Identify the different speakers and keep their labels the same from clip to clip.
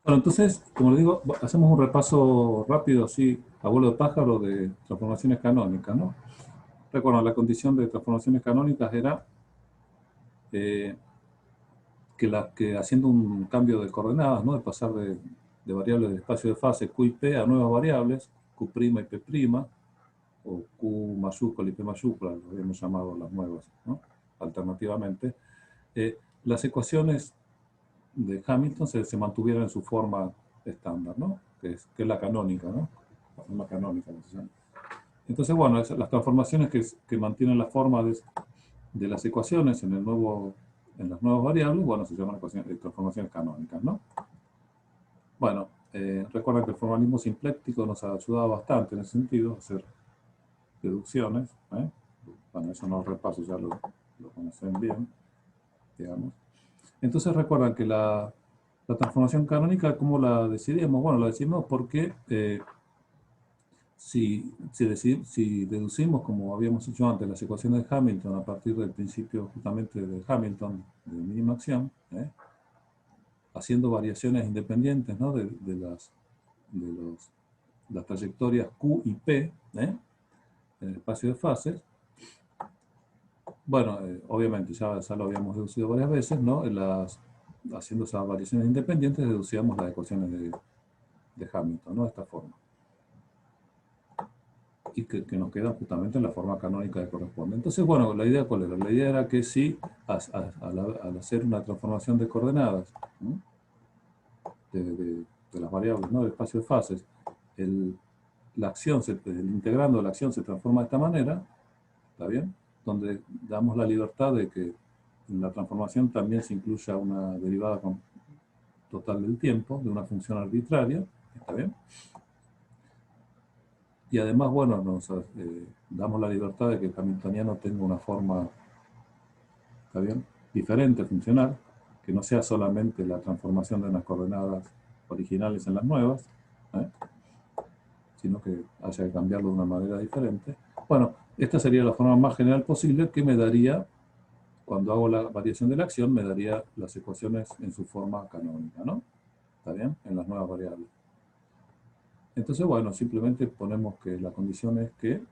Speaker 1: Bueno, entonces, como les digo, hacemos un repaso rápido, así, a vuelo de pájaro, de transformaciones canónicas, ¿no? Recuerden, la condición de transformaciones canónicas era eh, que haciendo un cambio de coordenadas, ¿no? De pasar de variables de espacio de fase Q y P a nuevas variables, Q' y P', o Q mayúscula y P mayúscula, lo habíamos llamado las nuevas, ¿no? Alternativamente. Las ecuaciones de Hamilton se mantuvieron en su forma estándar, ¿no? Que es la canónica, ¿no? La forma canónica, ¿no se llama? Entonces, bueno, las transformaciones que mantienen la forma de las ecuaciones en las nuevas variables, bueno, se llaman transformaciones canónicas, ¿no? Bueno, recuerden que el formalismo simpléctico nos ha ayudado bastante en ese sentido, a hacer deducciones, ¿eh? Bueno, eso no lo repaso, ya lo conocen bien, digamos. Entonces recuerdan que la transformación canónica, ¿cómo la decidimos? Bueno, la decidimos porque si deducimos, como habíamos hecho antes, las ecuaciones de Hamilton a partir del principio justamente de Hamilton, de mínima acción, haciendo variaciones independientes, ¿no? De las trayectorias Q y P, en el espacio de fases. Bueno, obviamente ya lo habíamos deducido varias veces, ¿no? Haciendo esas variaciones independientes deducíamos las ecuaciones de Hamilton, ¿no? De esta forma. Y que nos quedan justamente en la forma canónica que corresponde. Entonces, bueno, ¿la idea cuál era? La idea era que si al hacer una transformación de coordenadas, ¿no? de las variables, ¿no? Del espacio de fases, el integrando la acción se transforma de esta manera, ¿está bien? Donde damos la libertad de que en la transformación también se incluya una derivada total del tiempo, de una función arbitraria, ¿está bien? Y además, bueno, nos damos la libertad de que el hamiltoniano tenga una forma, ¿está bien?, diferente, funcional, que no sea solamente la transformación de unas coordenadas originales en las nuevas, ¿eh? Sino que haya que cambiarlo de una manera diferente. Bueno, esta sería la forma más general posible que me daría, cuando hago la variación de la acción, me daría las ecuaciones en su forma canónica, ¿no? ¿Está bien? En las nuevas variables. Entonces, bueno, simplemente ponemos que la condición es que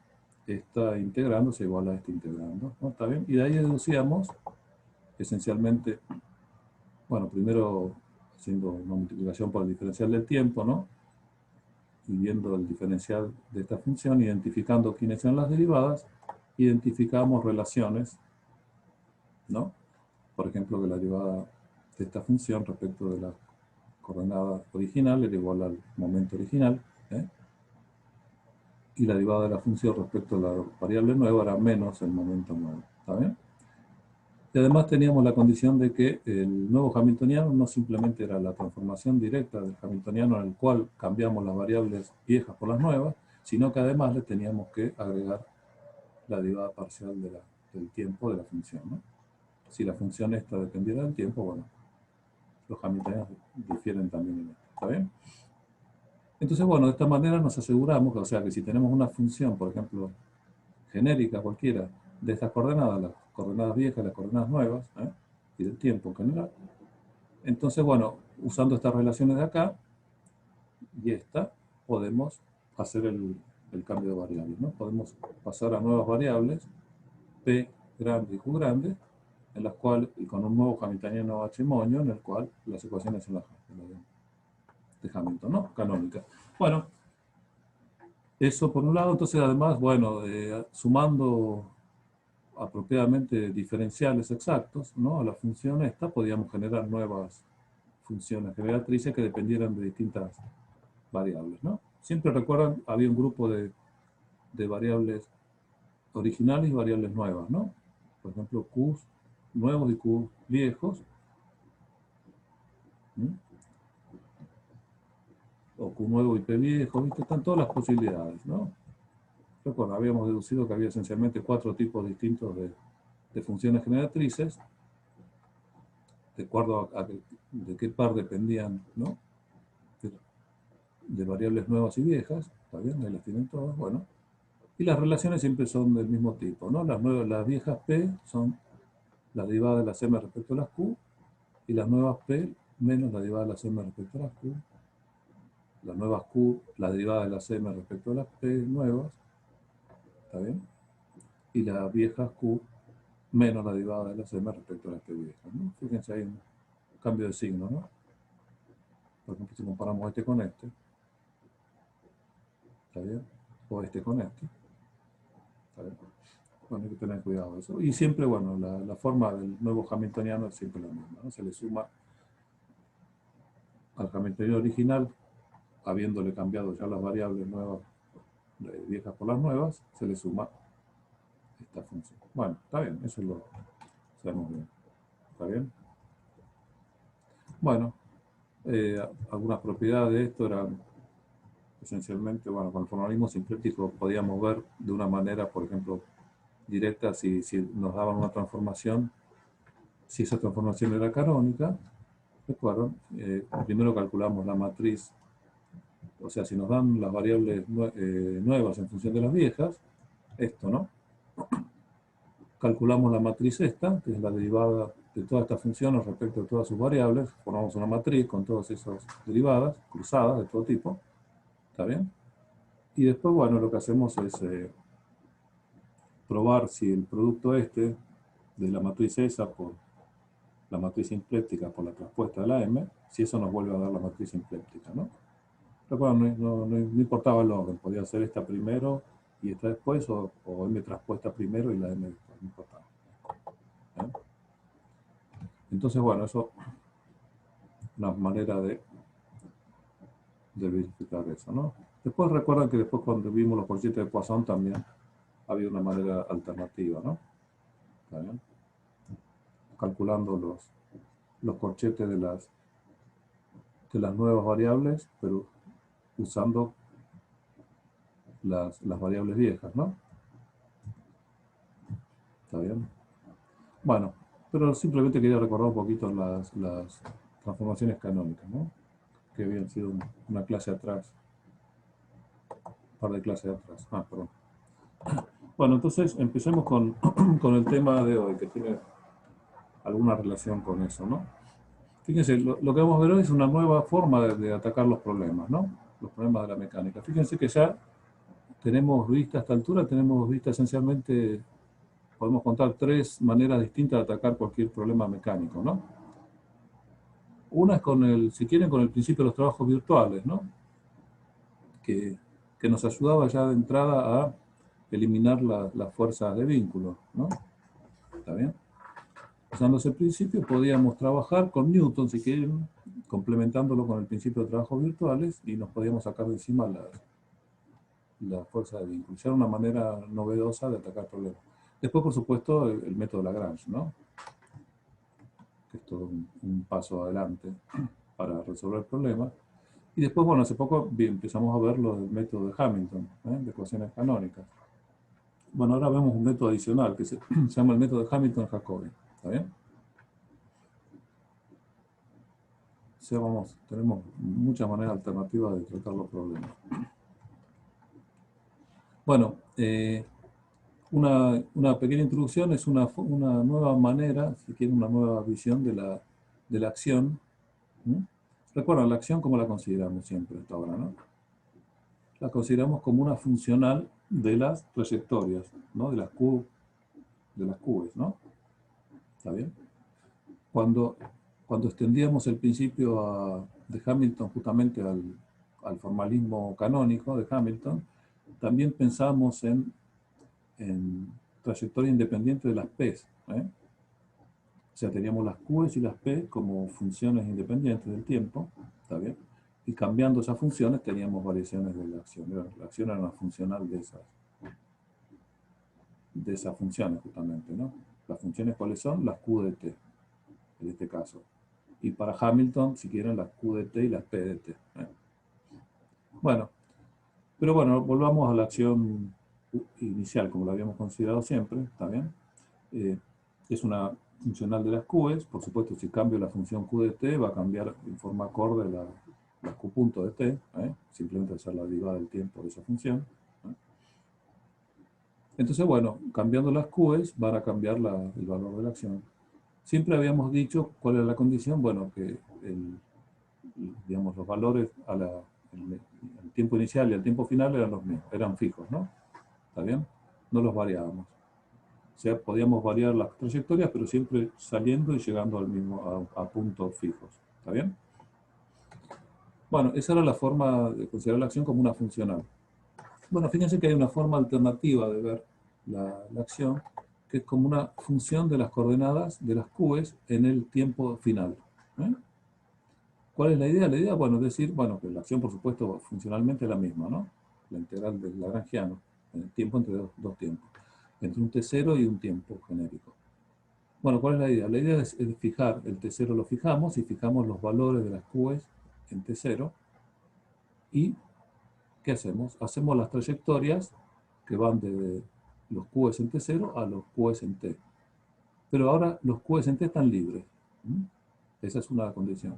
Speaker 1: esta integrando se iguala a esta integrando, ¿no? ¿Está bien? Y de ahí deducíamos, esencialmente, bueno, primero haciendo una multiplicación por el diferencial del tiempo, ¿no? Y viendo el diferencial de esta función, identificando quiénes son las derivadas, identificamos relaciones, ¿no? Por ejemplo, que la derivada de esta función respecto de la coordenada original era igual al momento original, ¿eh? Y la derivada de la función respecto a la variable nueva era menos el momento nuevo, ¿está bien? Y además teníamos la condición de que el nuevo hamiltoniano no simplemente era la transformación directa del hamiltoniano en el cual cambiamos las variables viejas por las nuevas, sino que además le teníamos que agregar la derivada parcial del tiempo de la función, ¿no? Si la función esta dependiera del tiempo, bueno, los hamiltonianos difieren también en esto, ¿está bien? Entonces, bueno, de esta manera nos aseguramos que, o sea, que si tenemos una función, por ejemplo, genérica cualquiera, de estas coordenadas, las coordenadas viejas, las coordenadas nuevas, y del tiempo en general, entonces, bueno, usando estas relaciones de acá y esta, podemos hacer el cambio de variables, ¿no? Podemos pasar a nuevas variables, P grande y Q grande, en las cuales, y con un nuevo hamiltoniano H moño, en el cual las ecuaciones son las de Hamilton, ¿no? Canónicas. Bueno, eso por un lado. Entonces, además, bueno, sumando apropiadamente diferenciales exactos, ¿no? A la función esta, podíamos generar nuevas funciones generatrices que dependieran de distintas variables, ¿no? Siempre recuerdan, había un grupo de variables originales y variables nuevas, ¿no? Por ejemplo, Q nuevos y Q viejos, ¿sí? O Q nuevo y P viejo, ¿viste? Están todas las posibilidades, ¿no? Recuerda, habíamos deducido que había esencialmente 4 tipos distintos de funciones generatrices, de acuerdo de qué par dependían, ¿no? De variables nuevas y viejas, ¿está bien? Ahí las tienen todas, bueno. Y las relaciones siempre son del mismo tipo, ¿no? Las viejas P son la derivada de las M respecto a las Q, y las nuevas P menos la derivada de las m respecto a las q, las nuevas q, la derivada de las m respecto a las p nuevas, ¿está bien? Y las viejas q menos la derivada de las m respecto a las p viejas, ¿no? Fíjense, hay un cambio de signo, ¿no? Por ejemplo, si comparamos este con este, ¿está bien? O este con este, ¿está bien? Bueno, hay que tener cuidado de eso. Y siempre, bueno, la forma del nuevo hamiltoniano es siempre la misma, ¿no? Se le suma al hamiltoniano original, habiéndole cambiado ya las variables nuevas, viejas por las nuevas, se le suma esta función. Bueno, está bien, eso lo sabemos bien. ¿Está bien? Bueno, algunas propiedades de esto eran esencialmente, bueno, con el formalismo sincrético podíamos ver de una manera, por ejemplo, directa si nos daban una transformación, si esa transformación era canónica. Recuerdan, primero calculamos la matriz, o sea, si nos dan las variables nuevas en función de las viejas, esto, ¿no? Calculamos la matriz esta, que es la derivada de todas estas funciones respecto a todas sus variables, formamos una matriz con todas esas derivadas, cruzadas de todo tipo, ¿está bien? Y después, bueno, lo que hacemos es probar si el producto este, de la matriz esa por la matriz simpléptica por la traspuesta de la M, si eso nos vuelve a dar la matriz simpléptica, ¿no? Recuerden, no importaba el orden, podía ser esta primero y esta después, o M traspuesta primero y la M después, no importaba. ¿Eh? Entonces, bueno, eso es una manera de verificar eso, ¿no? Después recuerdan que después cuando vimos los corchetes de Poisson también había una manera alternativa, ¿no? ¿Está bien? Calculando los corchetes de las nuevas variables, pero usando las variables viejas, ¿no? ¿Está bien? Bueno, pero simplemente quería recordar un poquito las transformaciones canónicas, ¿no? Que habían sido una clase atrás, un par de clases atrás. Ah, perdón. Bueno, entonces empecemos con, con el tema de hoy, que tiene alguna relación con eso, ¿no? Fíjense, lo que vamos a ver hoy es una nueva forma de atacar los problemas, ¿no? Los problemas de la mecánica. Fíjense que ya tenemos vista a esta altura, tenemos vista esencialmente, podemos contar tres maneras distintas de atacar cualquier problema mecánico, ¿no? Una es con el, si quieren, con el principio de los trabajos virtuales, ¿no? Que nos ayudaba ya de entrada a eliminar las fuerzas de vínculo, ¿no? ¿Está bien? Usando ese principio podíamos trabajar con Newton, si quieren, complementándolo con el principio de trabajos virtuales, y nos podíamos sacar de encima la fuerza de vínculo. Era una manera novedosa de atacar problemas. Después, por supuesto, el método Lagrange, ¿no? Que es todo un paso adelante para resolver problemas. Y después, bueno, hace poco empezamos a ver lo del método de Hamilton, de ecuaciones canónicas. Bueno, ahora vemos un método adicional que se llama el método de Hamilton-Jacobi. ¿Está bien? O sea, vamos, tenemos muchas maneras alternativas de tratar los problemas. Bueno, una pequeña introducción es una nueva manera, si quieren, una nueva visión de la acción. Recuerden, la acción como la consideramos siempre hasta ahora, ¿no? La consideramos como una funcional de las trayectorias, ¿no? De las Qs, ¿no? ¿Está bien? Cuando extendíamos el principio de Hamilton justamente al formalismo canónico de Hamilton, también pensamos en trayectoria independiente de las P's. O sea, teníamos las Q's y las P como funciones independientes del tiempo, ¿está bien? Y cambiando esas funciones teníamos variaciones de la acción. La acción era una funcional de esas funciones justamente, ¿no? Las funciones, ¿cuáles son? Las Q de t, en este caso. Y para Hamilton, si quieren, las Q de t y las P de t. Bueno, pero bueno, volvamos a la acción inicial, como la habíamos considerado siempre, ¿está bien? Es una funcional de las Q's, por supuesto, si cambio la función Q de t, va a cambiar en forma acorde la Q punto de t, simplemente hacer la derivada del tiempo de esa función. Entonces, bueno, cambiando las Q's, van a cambiar el valor de la acción. Siempre habíamos dicho cuál era la condición, bueno, que digamos, los valores el tiempo inicial y el tiempo final eran los mismos, eran fijos, ¿no? ¿Está bien? No los variábamos. O sea, podíamos variar las trayectorias, pero siempre saliendo y llegando al mismo, a puntos fijos. ¿Está bien? Bueno, esa era la forma de considerar la acción como una funcional. Bueno, fíjense que hay una forma alternativa de ver la acción, que es como una función de las coordenadas de las q's en el tiempo final. ¿Eh? ¿Cuál es la idea? La idea, bueno, es decir, bueno, que la acción, por supuesto, funcionalmente es la misma, ¿no? La integral del lagrangiano, en el tiempo entre dos tiempos, entre un t0 y un tiempo genérico. Bueno, ¿cuál es la idea? La idea es fijar, el t0 lo fijamos y fijamos los valores de las q's en t0 y ¿qué hacemos? Hacemos las trayectorias que van de los q's en t0 a los q's en t. Pero ahora los q's en t están libres. Esa es una condición.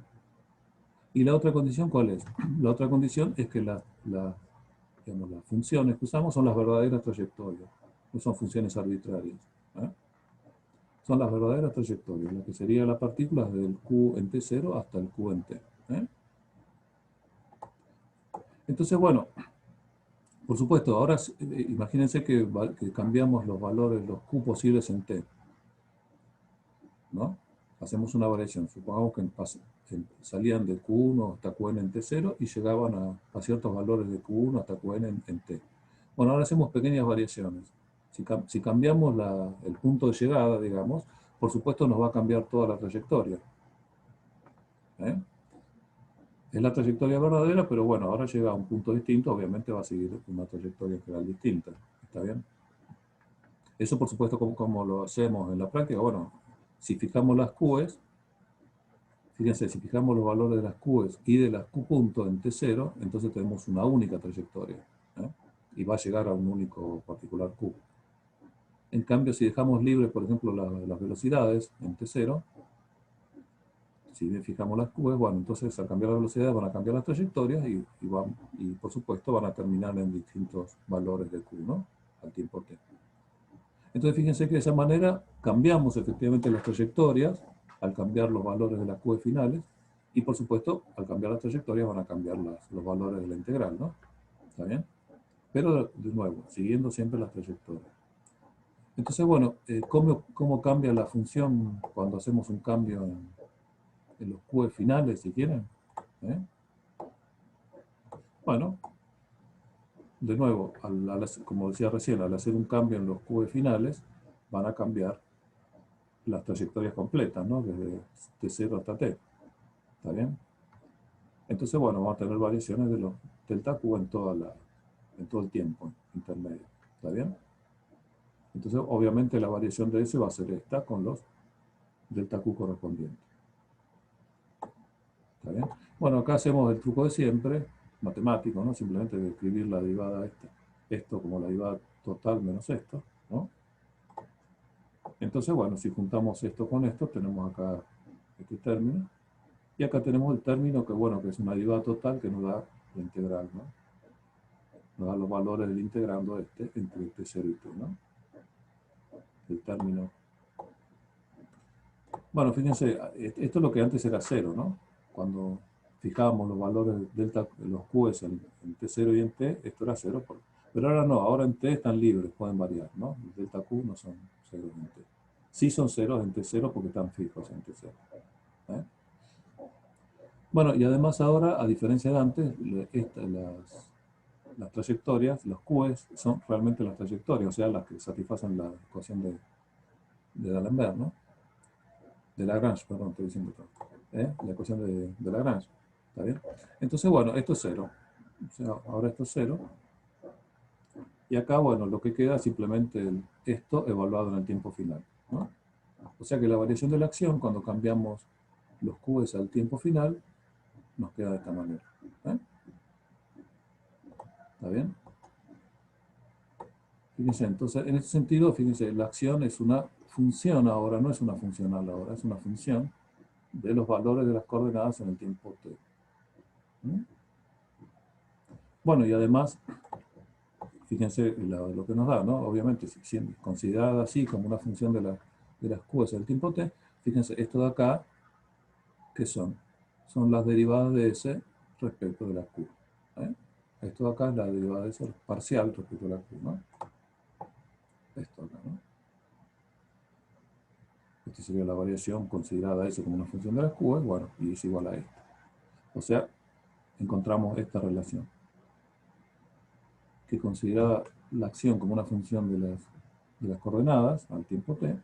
Speaker 1: ¿Y la otra condición cuál es? La otra condición es que digamos, las funciones que usamos son las verdaderas trayectorias, no son funciones arbitrarias. ¿Eh? Son las verdaderas trayectorias, lo que sería la partícula del q en t0 hasta el q en t. ¿Eh? Entonces, bueno, por supuesto, ahora imagínense que cambiamos los valores, los q posibles en t, ¿no? Hacemos una variación. Supongamos que salían de Q1 hasta Qn en T0 y llegaban a ciertos valores de Q1 hasta Qn en T. Bueno, ahora hacemos pequeñas variaciones. Si cambiamos el punto de llegada, digamos, por supuesto nos va a cambiar toda la trayectoria. ¿Eh? Es la trayectoria verdadera, pero bueno, ahora llega a un punto distinto, obviamente va a seguir una trayectoria general distinta. ¿Está bien? Eso, por supuesto, como lo hacemos en la práctica, bueno, si fijamos las Q's, fíjense, si fijamos los valores de las Q's y de las Q puntos en T0, entonces tenemos una única trayectoria. ¿Eh? Y va a llegar a un único particular Q. En cambio, si dejamos libres, por ejemplo, las velocidades en T0, si bien fijamos las Q's, bueno, entonces al cambiar la velocidad van a cambiar las trayectorias y por supuesto van a terminar en distintos valores de Q, ¿no? Al tiempo T. Entonces fíjense que de esa manera cambiamos efectivamente las trayectorias al cambiar los valores de las Q finales y por supuesto al cambiar las trayectorias van a cambiar los valores de la integral, ¿no? ¿Está bien? Pero de nuevo, siguiendo siempre las trayectorias. Entonces, bueno, ¿cómo cambia la función cuando hacemos un cambio en los Q finales, si quieren? ¿Eh? Bueno, de nuevo, como decía recién, al hacer un cambio en los Q finales, van a cambiar las trayectorias completas, ¿no? Desde T0 hasta T. ¿Está bien? Entonces, bueno, vamos a tener variaciones de los delta Q en todo el tiempo intermedio. ¿Está bien? Entonces, obviamente, la variación de S va a ser esta con los delta Q correspondientes. ¿Está bien? Bueno, acá hacemos el truco de siempre, matemático, ¿no? Simplemente de escribir la derivada esto como la derivada total menos esto, ¿no? Entonces, bueno, si juntamos esto con esto, tenemos acá este término. Y acá tenemos el término que, bueno, que es una derivada total que nos da la integral, ¿no? Nos da los valores del integrando entre T0 y T, ¿no? El término. Bueno, fíjense, esto es lo que antes era 0, ¿no? Cuando fijábamos los valores delta, los Q's en T0 y en T, esto era 0. Pero ahora no, ahora en T están libres, pueden variar, ¿no? Los delta Q no son 0 en T. Sí son 0 en T0 porque están fijos en T0. ¿Eh? Bueno, y además ahora, a diferencia de antes, las trayectorias, los Q's, son realmente las trayectorias, o sea, las que satisfacen la ecuación de D'Alembert, ¿no? De Lagrange, perdón, estoy diciendo todo. La ecuación de Lagrange. ¿Está bien? Entonces, bueno, esto es 0. O sea, ahora esto es 0. Y acá, bueno, lo que queda es simplemente esto evaluado en el tiempo final, ¿no? O sea que la variación de la acción, cuando cambiamos los Q's al tiempo final, nos queda de esta manera. ¿Eh? ¿Está bien? Fíjense, entonces, en este sentido, fíjense, la acción es una función ahora, no es una funcional ahora, es una función de los valores de las coordenadas en el tiempo t. ¿Mm? Bueno, y además, fíjense lo que nos da, ¿no? Obviamente, si considerada así como una función de las q's del tiempo t, fíjense, esto de acá, ¿qué son? son las derivadas de S respecto de la Q. ¿Eh? Esto de acá es la derivada de S parcial respecto a la Q, ¿no? Esto acá, ¿no? Esta sería la variación considerada S como una función de la Q, bueno, y es igual a esto. O sea, encontramos esta relación, que considera la acción como una función de las coordenadas al tiempo t,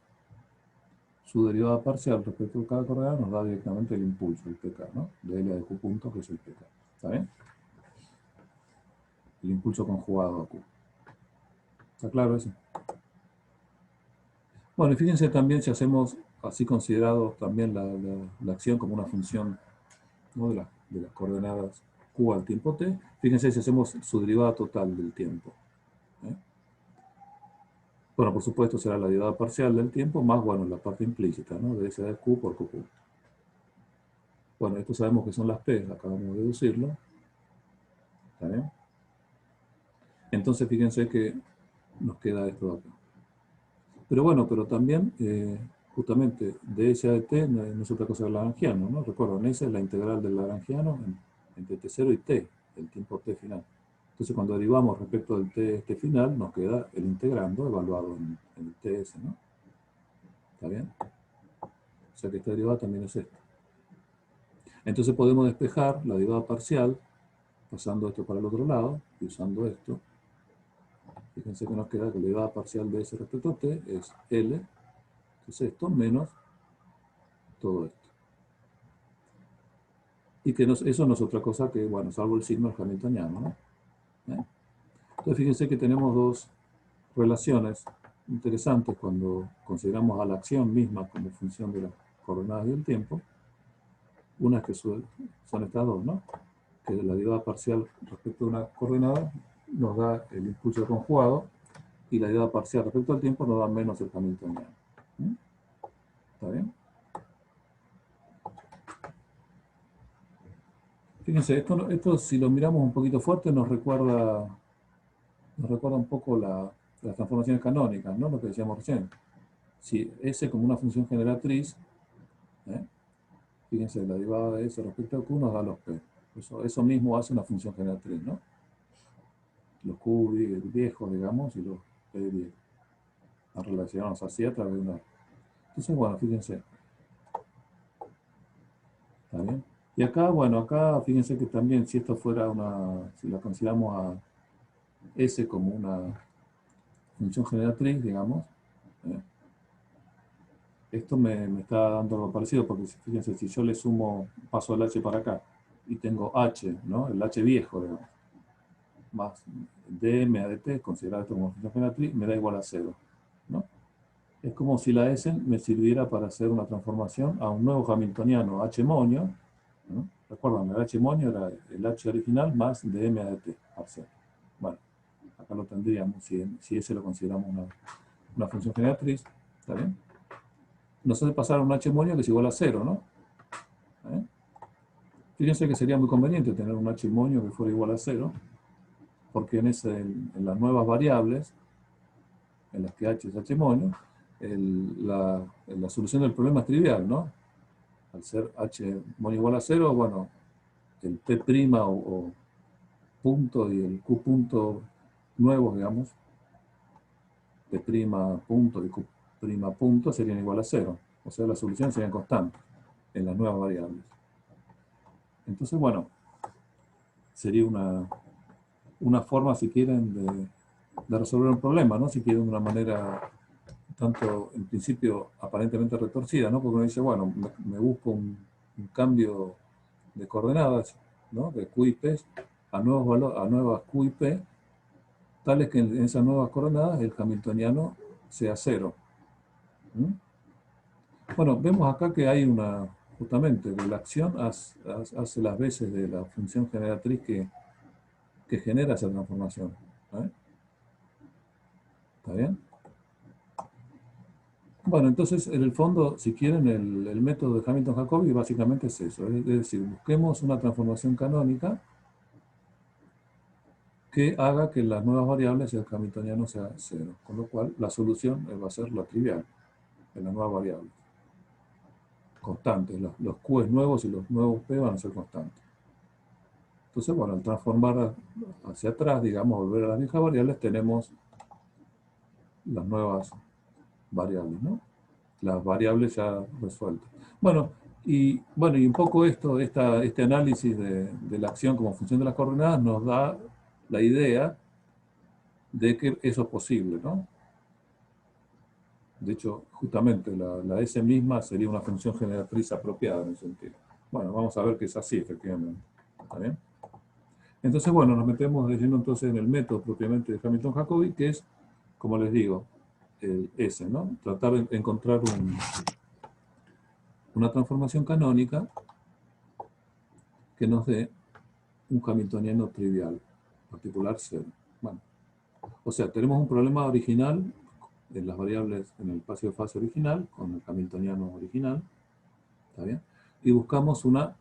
Speaker 1: su derivada parcial respecto a cada coordenada nos da directamente el impulso, el pk, ¿no? De L de Q punto, que es el pk. ¿Está bien? El impulso conjugado a Q. ¿Está claro eso? Bueno, y fíjense también si hacemos así considerado también la acción como una función, ¿no? de las coordenadas Q al tiempo t. Fíjense si hacemos su derivada total del tiempo. ¿Eh? Bueno, por supuesto será la derivada parcial del tiempo más, bueno, la parte implícita, ¿no? De S de Q por Q punto. Bueno, esto sabemos que son las P, acabamos de deducirlo. ¿Está bien? Entonces fíjense que nos queda esto de acá. Pero bueno, pero también, justamente, de S a de T no es otra cosa que el lagrangiano, ¿no? Recuerden, S es la integral del lagrangiano entre T0 y T, el tiempo T final. Entonces cuando derivamos respecto del T final, nos queda el integrando evaluado en el TS, ¿no? ¿Está bien? O sea que esta derivada también es esta. Entonces podemos despejar la derivada parcial, pasando esto para el otro lado, y usando esto. Fíjense que nos queda que la derivada parcial de S respecto a T es L, que es esto, menos todo esto. Y que eso no es otra cosa que, bueno, salvo el signo hamiltoniano, ¿no? Entonces fíjense que tenemos dos relaciones interesantes cuando consideramos a la acción misma como función de las coordenadas y el tiempo. Una es que son estas dos, ¿no? Que la derivada parcial respecto a una coordenada nos da el impulso conjugado y la derivada parcial respecto al tiempo nos da menos el hamiltoniano. ¿Está bien? Fíjense, esto si lo miramos un poquito fuerte nos recuerda un poco las transformaciones canónicas, ¿no? Lo que decíamos recién. Si S como una función generatriz, ¿eh? Fíjense, la derivada de S respecto a Q nos da los P. Eso mismo hace una función generatriz, ¿no? Los Q viejos, digamos, y los P viejos. A relacionarnos así a través de una. Entonces, bueno, fíjense. ¿Está bien? Y acá, bueno, acá fíjense que también si esto fuera si la consideramos a S como una función generatriz, digamos, ¿eh? Esto me está dando algo parecido, porque fíjense, si yo le sumo, paso el H para acá, y tengo H, ¿no? El H viejo, digamos, más dm a dt, considerado esto como función generatriz, me da igual a 0, ¿no? Es como si la S me sirviera para hacer una transformación a un nuevo hamiltoniano H monio, ¿no? Recuerdan, el H monio era el H original más dm a dt parcial. Bueno, acá lo tendríamos si S lo consideramos una función generatriz, ¿está bien? Nos hace pasar a un H monio que es igual a 0, ¿no? ¿Eh? Fíjense que sería muy conveniente tener un H monio que fuera igual a 0, porque en las nuevas variables, en las que H es H monio, la solución del problema es trivial, ¿no? Al ser H monio igual a 0, bueno, el P' o punto y el Q punto nuevos, digamos, P' punto y Q' punto serían igual a 0. O sea, las soluciones serían constantes en las nuevas variables. Entonces, bueno, sería una forma, si quieren, de resolver un problema, ¿no? Si quieren, de una manera tanto, en principio, aparentemente retorcida, ¿no? Porque uno dice, bueno, me busco un cambio de coordenadas, ¿no? De Q y P a nuevas Q y P, tales que en esas nuevas coordenadas el hamiltoniano sea 0. ¿Mm? Bueno, vemos acá que hay justamente, que la acción hace las veces de la función generatriz que genera esa transformación. ¿Eh? ¿Está bien? Bueno, entonces, en el fondo, si quieren, el método de Hamilton-Jacobi básicamente es eso. Es decir, busquemos una transformación canónica que haga que las nuevas variables el hamiltoniano sea 0. Con lo cual, la solución va a ser la trivial de la nueva variable. constantes. Los Q nuevos y los nuevos P van a ser constantes. Entonces, bueno, al transformar hacia atrás, digamos, volver a las viejas variables, tenemos las nuevas variables, ¿no? Las variables ya resueltas. Bueno, y un poco este análisis de la acción como función de las coordenadas nos da la idea de que eso es posible, ¿no? De hecho, justamente la S misma sería una función generatriz apropiada en ese sentido. Bueno, vamos a ver que es así, efectivamente. ¿Está bien? Entonces, bueno, nos metemos de lleno entonces en el método propiamente de Hamilton-Jacobi, que es, como les digo, el S, ¿no? Tratar de encontrar una transformación canónica que nos dé un hamiltoniano trivial, particular 0. Bueno, o sea, tenemos un problema original en las variables en el espacio de fase original, con el hamiltoniano original, ¿está bien? Y buscamos una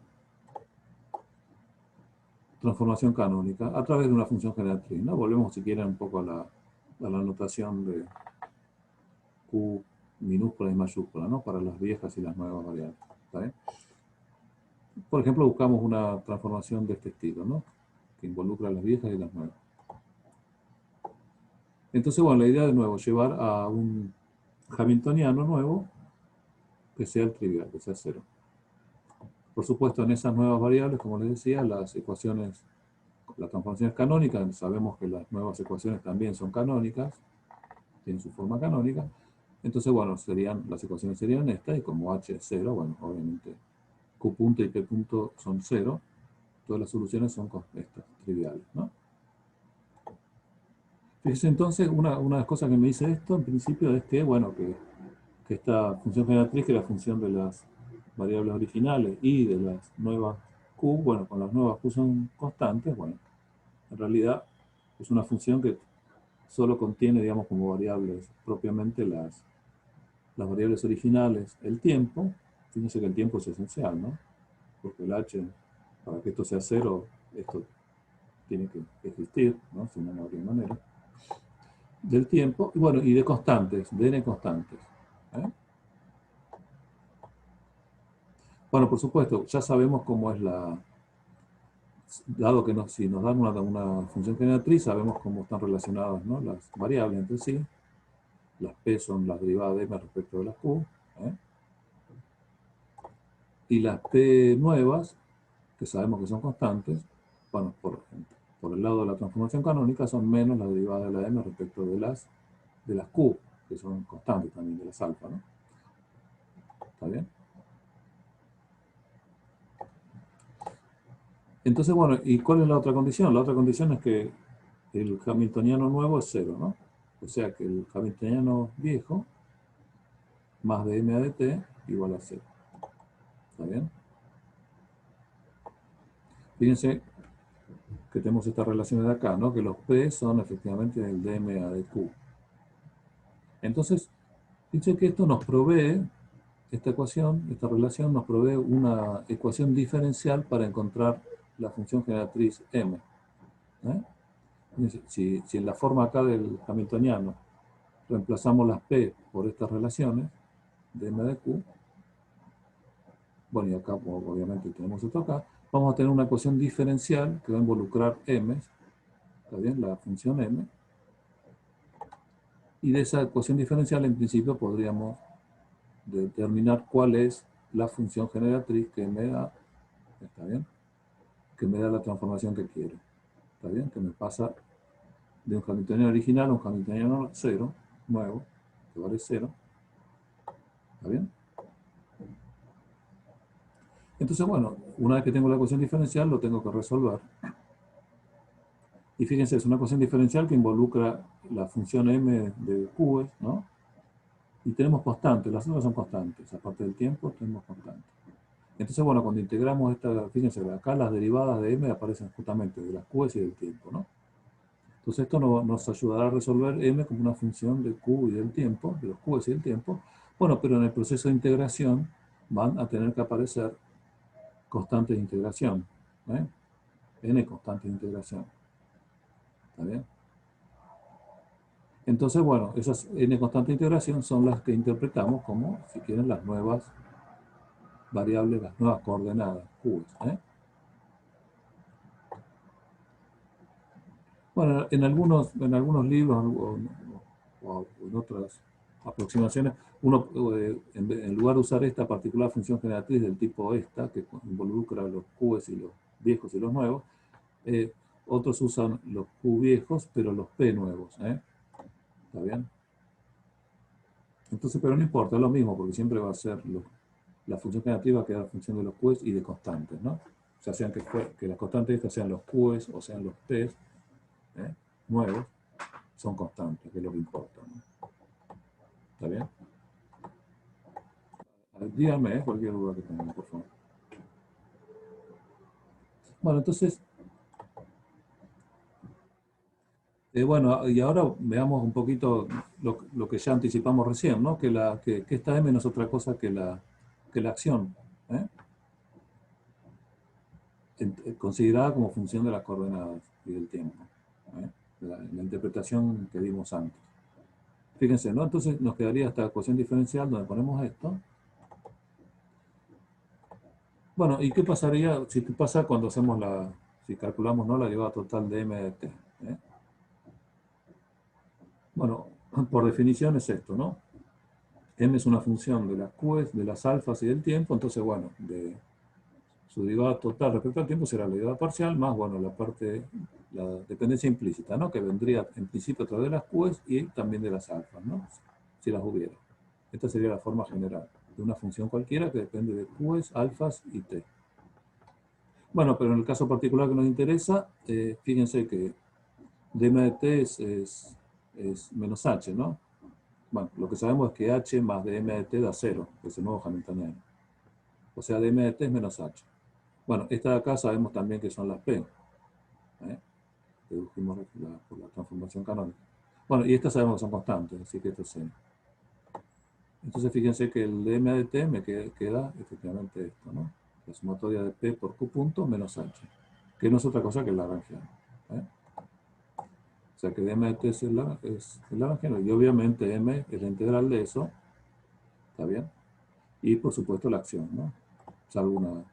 Speaker 1: transformación canónica a través de una función generatriz, ¿no? Volvemos, si quieren, un poco a la notación de Q minúscula y mayúscula, ¿no? Para las viejas y las nuevas variables, ¿está bien? Por ejemplo, buscamos una transformación de este estilo, ¿no? Que involucra a las viejas y las nuevas. Entonces, bueno, la idea de nuevo, llevar a un hamiltoniano nuevo que sea el trivial, que sea 0. Por supuesto, en esas nuevas variables, como les decía, las ecuaciones, las transformaciones canónicas, sabemos que las nuevas ecuaciones también son canónicas, tienen su forma canónica. Entonces, bueno, las ecuaciones serían estas, y como h es 0, bueno, obviamente Q punto y P punto son 0, todas las soluciones son estas, triviales, ¿no? Fíjense entonces, una de las cosas que me dice esto, en principio, es que, bueno, que esta función generatriz, que es la función de las variables originales y de las nuevas Q, bueno, con las nuevas Q son constantes, bueno, en realidad es una función que solo contiene, digamos, como variables propiamente las variables originales, el tiempo. Fíjense que el tiempo es esencial, ¿no? Porque el h, para que esto sea 0, esto tiene que existir, ¿no? Si no, no habría manera. Del tiempo, y bueno, y de constantes, de n constantes. ¿Eh? Bueno, por supuesto, ya sabemos cómo es dado que si nos dan una función generatriz, sabemos cómo están relacionadas, ¿no? Las variables entre sí. Las P son las derivadas de M respecto de las Q. ¿Eh? Y las P nuevas, que sabemos que son constantes, bueno, por el lado de la transformación canónica, son menos las derivadas de la M respecto de las Q, que son constantes también, de las alfa, ¿no? ¿Está bien? Entonces, bueno, ¿y cuál es la otra condición? La otra condición es que el hamiltoniano nuevo es 0, ¿no? O sea que el hamiltoniano viejo más de m a de t igual a 0. ¿Está bien? Fíjense que tenemos estas relaciones de acá, ¿no? Que los P son efectivamente el dm a de q. Entonces, fíjense que esto nos provee, esta ecuación, esta relación nos provee una ecuación diferencial para encontrar la función generatriz m. ¿Eh? Si en la forma acá del hamiltoniano reemplazamos las P por estas relaciones de m de q, bueno, y acá obviamente tenemos esto acá, vamos a tener una ecuación diferencial que va a involucrar m, ¿está bien? La función m, y de esa ecuación diferencial en principio podríamos determinar cuál es la función generatriz que me da, ¿está bien? Que me da la transformación que quiero, ¿está bien? Que me pasa de un hamiltoniano original a un hamiltoniano 0, nuevo, que vale 0, ¿está bien? Entonces, bueno, una vez que tengo la ecuación diferencial, lo tengo que resolver. Y fíjense, es una ecuación diferencial que involucra la función m de q, ¿no? Y tenemos constantes, las otras son constantes, aparte del tiempo tenemos constantes. Entonces, bueno, cuando integramos esta, fíjense, acá las derivadas de m aparecen justamente de las q's y del tiempo, ¿no? Entonces esto nos ayudará a resolver m como una función de q y del tiempo, de los q's y del tiempo. Bueno, pero en el proceso de integración van a tener que aparecer constantes de integración, ¿eh? N constantes de integración. ¿Está bien? Entonces, bueno, esas n constantes de integración son las que interpretamos como, si quieren, las nuevas variables, las nuevas coordenadas, qs, ¿eh? Bueno, en algunos libros o en otras aproximaciones, uno, en lugar de usar esta particular función generatriz del tipo esta, que involucra los qs y los viejos y los nuevos, otros usan los q viejos, pero los p nuevos, ¿eh? ¿Está bien? Entonces, pero no importa, es lo mismo, porque siempre va a ser la función generativa va a quedar función de los qs y de constantes, ¿no? O sea, sean que las constantes estas sean los qs o sean los p's, ¿eh? Nuevos, son constantes, que es lo que importa, ¿no? ¿Está bien? Díganme, cualquier duda que tengan, por favor. Bueno, entonces, bueno, y ahora veamos un poquito lo que ya anticipamos recién, ¿no? Que esta M no es otra cosa que la acción, ¿eh? Considerada como función de las coordenadas y del tiempo, ¿eh? La interpretación que vimos antes. Fíjense, ¿no? Entonces nos quedaría esta ecuación diferencial donde ponemos esto. Bueno, ¿y qué pasaría si pasa cuando hacemos si calculamos, ¿no?, la derivada total de m de t? ¿Eh? Bueno, por definición es esto, ¿no? M es una función de las q's, de las alfas y del tiempo, entonces, bueno, su derivada total respecto al tiempo será la derivada parcial más, bueno, la dependencia implícita, ¿no? Que vendría en principio a través de las q's y también de las alfas, ¿no? Si las hubiera. Esta sería la forma general de una función cualquiera que depende de q's, alfas y t. Bueno, pero en el caso particular que nos interesa, fíjense que dm de t es menos h, ¿no? Bueno, lo que sabemos es que h más dm de t da 0, que es el nuevo Hamiltoniano. O sea, dm de t es menos h. Bueno, esta de acá sabemos también que son las p, ¿eh? Dedujimos por la transformación canónica. Bueno, y estas sabemos que son constantes, así que esto es 0. Entonces fíjense que el dm de t me queda efectivamente esto, ¿no? La sumatoria de p por q punto menos h, que no es otra cosa que el Lagrangiano, ¿eh? O sea que dm de t es el Lagrangiano, y obviamente m es la integral de eso, ¿está bien? Y por supuesto la acción, ¿no? Salvo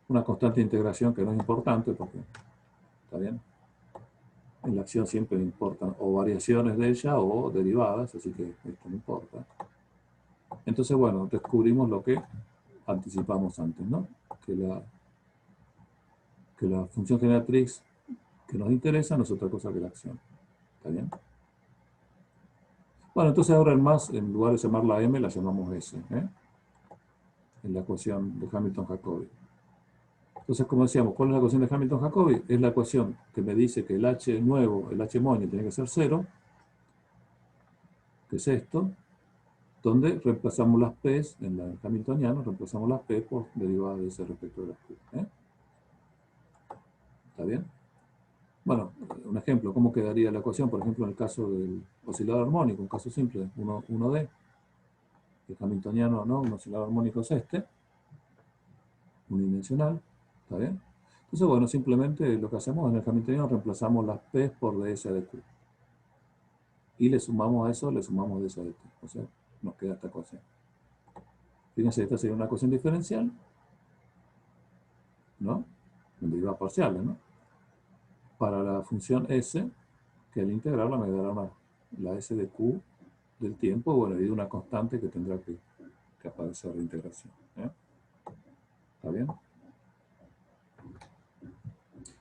Speaker 1: una constante de integración que no es importante, porque, ¿está bien? En la acción siempre importan o variaciones de ella o derivadas, así que esto no importa. Entonces, bueno, descubrimos lo que anticipamos antes, ¿no? Que la función generatriz que nos interesa no es otra cosa que la acción. ¿Está bien? Bueno, entonces ahora en lugar de llamarla M, la llamamos S, ¿eh? En la ecuación de Hamilton-Jacobi. Entonces, como decíamos, ¿cuál es la ecuación de Hamilton-Jacobi? Es la ecuación que me dice que el H nuevo, el H moño, tiene que ser 0, que es esto, donde reemplazamos las P, en el hamiltoniano, reemplazamos las P por derivada de S respecto de las Q, ¿eh? ¿Está bien? Bueno, un ejemplo, ¿cómo quedaría la ecuación? Por ejemplo, en el caso del oscilador armónico, un caso simple, 1D, el hamiltoniano, ¿no? Un oscilador armónico es este, unidimensional, ¿está bien? Entonces, bueno, simplemente lo que hacemos en el hamiltoniano reemplazamos las P por ds de q. Y le sumamos a eso, le sumamos ds de t. O sea, nos queda esta ecuación. Fíjense, esta sería una ecuación diferencial, ¿no? En derivadas parciales, ¿no? Para la función s, que al integrarla me dará la s de q del tiempo, bueno, y de una constante que tendrá que aparecer la integración, ¿eh? ¿Está bien?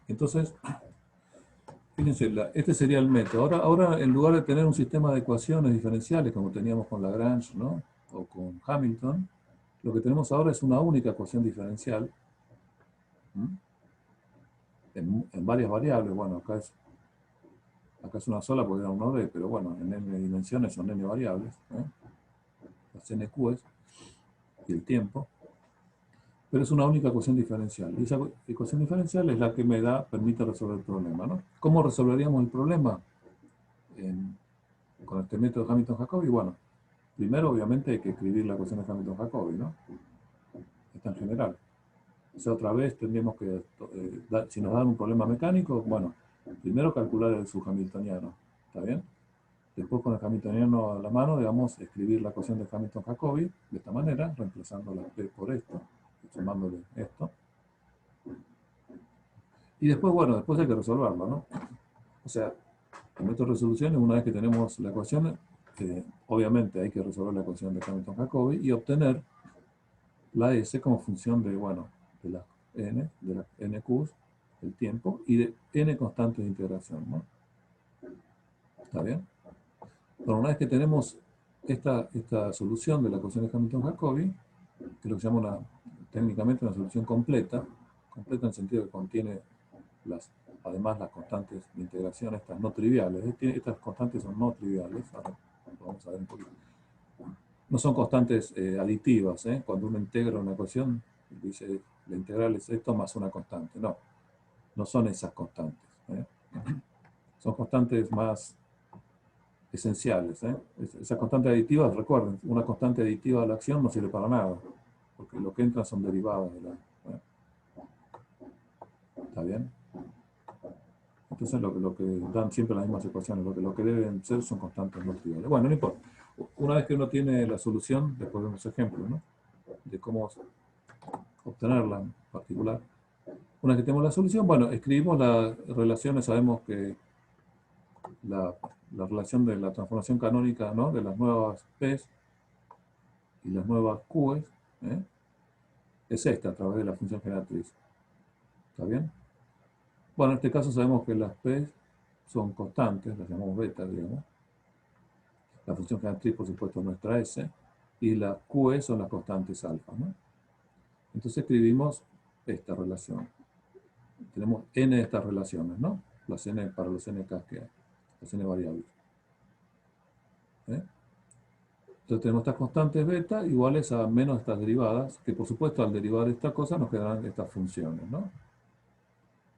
Speaker 1: Entonces, fíjense, este sería el método. Ahora, en lugar de tener un sistema de ecuaciones diferenciales como teníamos con Lagrange, ¿no?, o con Hamilton, lo que tenemos ahora es una única ecuación diferencial, en varias variables. Bueno, acá es una sola porque era 1D, pero bueno, en n dimensiones son n variables, ¿eh? Las nq's y el tiempo. Pero es una única ecuación diferencial. Y esa ecuación diferencial es la que permite resolver el problema, ¿no? ¿Cómo resolveríamos el problema con este método de Hamilton-Jacobi? Bueno, primero obviamente hay que escribir la ecuación de Hamilton-Jacobi, ¿no? Está en general. O sea, otra vez tendríamos que, si nos dan un problema mecánico, bueno, primero calcular el subhamiltoniano, ¿está bien? Después con el hamiltoniano a la mano, digamos, escribir la ecuación de Hamilton-Jacobi de esta manera, reemplazando la P por esto. sumándole esto. Y después, bueno, después hay que resolverlo, ¿no? O sea, el método de resolución es una vez que tenemos la ecuación, obviamente hay que resolver la ecuación de Hamilton-Jacobi y obtener la S como función de, bueno, de la n q's, el tiempo, y de n constantes de integración, ¿no? ¿Está bien? Bueno, una vez que tenemos esta solución de la ecuación de Hamilton-Jacobi, que es lo que se llama técnicamente una solución completa en el sentido que contiene además las constantes de integración, estas no triviales. Estas constantes son no triviales, ahora lo vamos a ver un poquito. No son constantes aditivas, ¿eh? Cuando uno integra una ecuación, dice la integral es esto más una constante. No, no son esas constantes, ¿eh? Son constantes más esenciales, ¿eh? Esas constantes aditivas, recuerden, una constante aditiva de la acción no sirve para nada, porque lo que entra son derivadas de la... ¿eh? ¿Está bien? Entonces lo que dan siempre las mismas ecuaciones, lo que deben ser son constantes no triviales. Bueno, no importa. Una vez que uno tiene la solución, después vemos ejemplos, ¿no? De cómo obtenerla en particular. Una vez que tenemos la solución, bueno, escribimos las relaciones, sabemos que la relación de la transformación canónica, ¿no? De las nuevas P's y las nuevas Q's, ¿eh? Es esta a través de la función generatriz. ¿Está bien? Bueno, en este caso sabemos que las P's son constantes, las llamamos beta, digamos. La función generatriz, por supuesto, es nuestra S, y las QE son las constantes alfa, ¿no? Entonces escribimos esta relación. Tenemos n de estas relaciones, ¿no? Las n para los nk que hay, las n variables. ¿Eh? Entonces tenemos estas constantes beta iguales a menos estas derivadas, que por supuesto al derivar esta cosa nos quedarán estas funciones, ¿no?